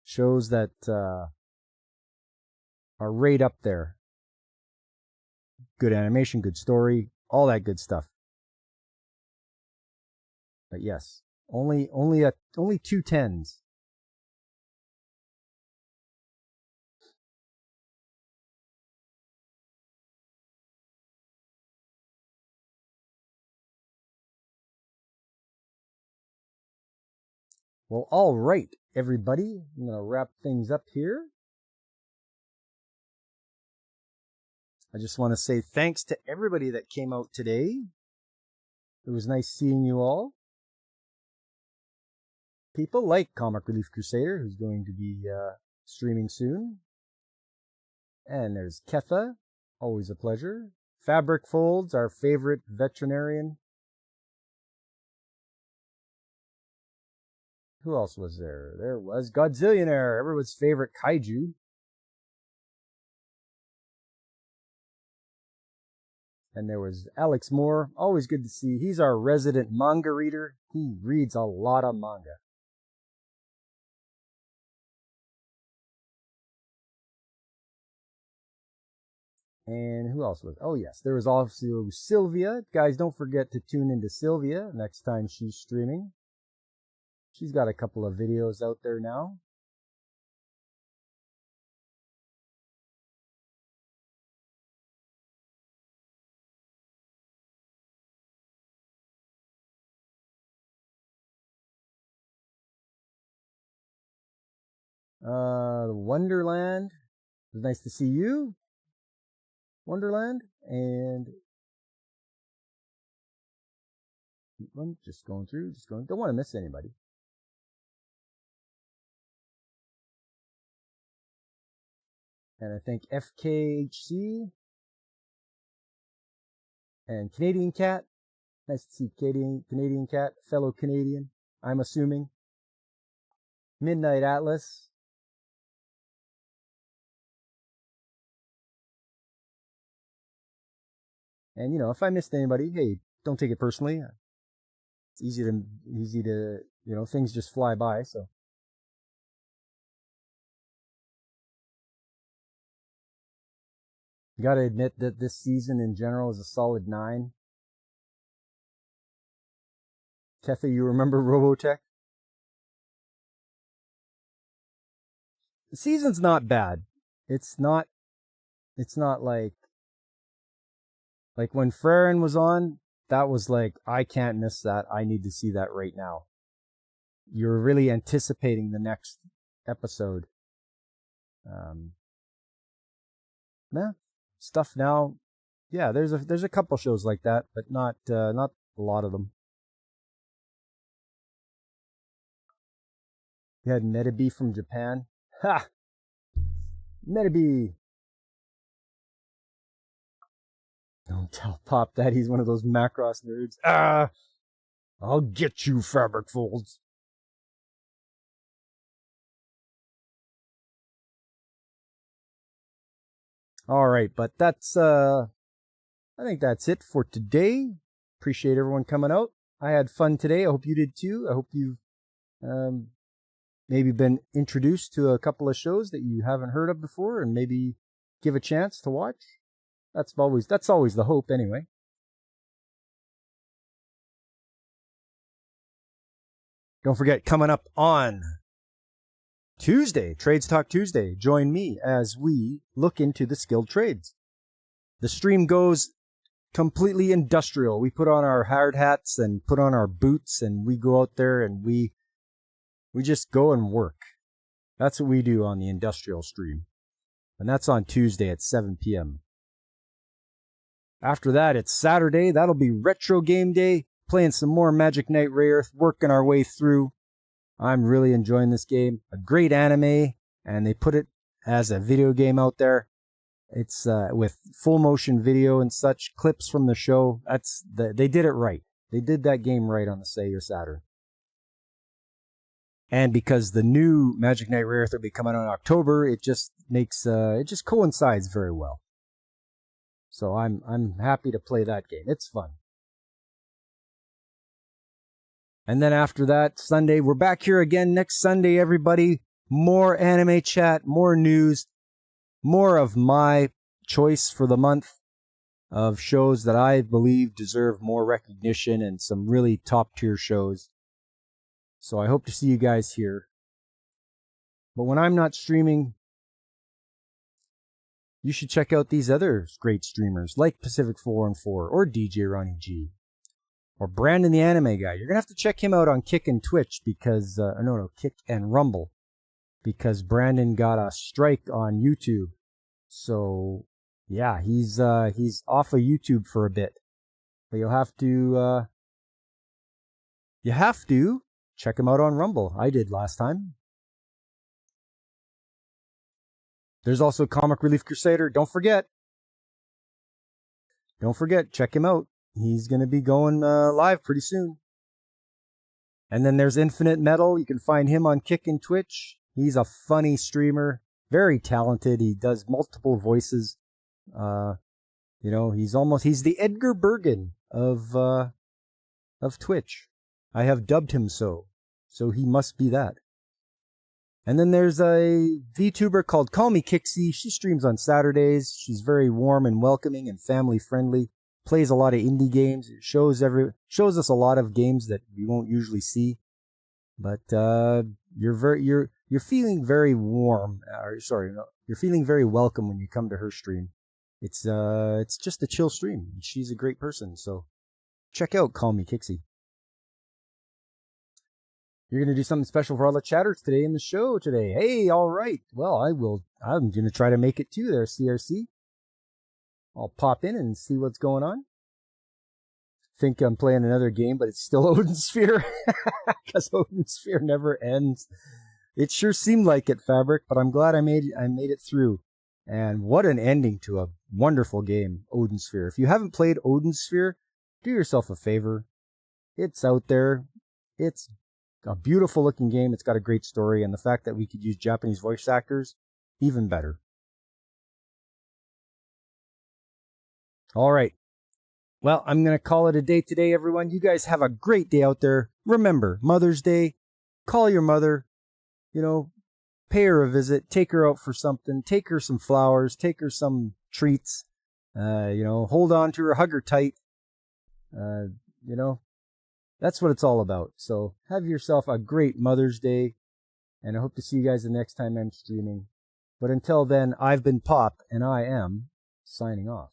Shows that are right up there. Good animation, good story, all that good stuff. But yes, only 2 10s. Well, all right, everybody. I'm going to wrap things up here. I just want to say thanks to everybody that came out today. It was nice seeing you all. People like Comic Relief Crusader, who's going to be streaming soon. And there's Ketha, always a pleasure. Fabric Folds, our favorite veterinarian. Who else was there? There was Godzillionaire, everyone's favorite kaiju. And there was Alex Moore, always good to see. He's our resident manga reader. He reads a lot of manga. And who else was? Oh yes, there was also Sylvia. Guys, don't forget to tune into Sylvia next time she's streaming. She's got a couple of videos out there now. Wonderland. It was nice to see you, Wonderland. And I'm just going through, don't want to miss anybody. And I think FKHC and Canadian Cat. Nice to see Canadian Cat, fellow Canadian, I'm assuming. Midnight Atlas. And, you know, if I missed anybody, hey, don't take it personally. It's easy to, you know, things just fly by, so. You gotta admit that this season in general is a solid 9. Ketha, you remember Robotech? The season's not bad. It's not like when Freren was on, that was like, I can't miss that. I need to see that right now. You're really anticipating the next episode. Stuff now. Yeah, there's a couple shows like that, but not a lot of them. You had Metabee from Japan. Ha! Metabee! Don't tell Pop that he's one of those Macross nerds. Ah! I'll get you, Fabric Folds. Alright, but that's, I think that's it for today. Appreciate everyone coming out. I had fun today. I hope you did too. I hope you've, maybe been introduced to a couple of shows that you haven't heard of before and maybe give a chance to watch. That's always the hope anyway. Don't forget, coming up on Tuesday, Trades Talk Tuesday, join me as we look into the skilled trades. The stream goes completely industrial. We put on our hard hats and put on our boots and we go out there and we just go and work. That's what we do on the industrial stream. And that's on Tuesday at 7 p.m. After that, it's Saturday. That'll be Retro Game Day. Playing some more Magic Knight Rayearth, working our way through. I'm really enjoying this game. A great anime, and they put it as a video game out there. It's with full motion video and such, clips from the show. They did it right. They did that game right on the Sega Saturn. And because the new Magic Knight Rayearth will be coming out in October, it just makes it just coincides very well. So I'm happy to play that game. It's fun. And then after that, Sunday, we're back here again next Sunday, everybody. More anime chat, more news, more of my choice for the month of shows that I believe deserve more recognition and some really top tier shows. So I hope to see you guys here. But when I'm not streaming, you should check out these other great streamers like Pacific 414 or DJ Ronnie G or Brandon the Anime Guy. You're going to have to check him out on Kick and Twitch because, Kick and Rumble, because Brandon got a strike on YouTube. So yeah, he's off of YouTube for a bit, but you have to check him out on Rumble. I did last time. There's also Comic Relief Crusader. Don't forget, check him out. He's going to be going live pretty soon. And then there's Infinite Metal. You can find him on Kick and Twitch. He's a funny streamer, very talented. He does multiple voices. He's the Edgar Bergen of Twitch. I have dubbed him so he must be that. And then there's a VTuber called Call Me Kixie. She streams on Saturdays. She's very warm and welcoming and family friendly. Plays a lot of indie games. It shows us a lot of games that we won't usually see. But you're feeling very warm. You're feeling very welcome when you come to her stream. It's just a chill stream. She's a great person, so check out Call Me Kixie. You're going to do something special for all the chatters today in the show today. Hey, all right. Well, I'm going to try to make it too there, CRC. I'll pop in and see what's going on. Think I'm playing another game, but it's still Odin Sphere. Because Odin Sphere never ends. It sure seemed like it, Fabric, but I'm glad I made it through. And what an ending to a wonderful game, Odin Sphere. If you haven't played Odin Sphere, do yourself a favor. It's out there. It's a beautiful looking game. It's got a great story, and the fact that we could use Japanese voice actors, even better. All right. Well, I'm going to call it a day today, everyone. You guys have a great day out there. Remember, Mother's Day, call your mother, pay her a visit, take her out for something, take her some flowers, take her some treats, hold on to her, hug her tight. That's what it's all about. So have yourself a great Mother's Day, and I hope to see you guys the next time I'm streaming. But until then, I've been Pop, and I am signing off.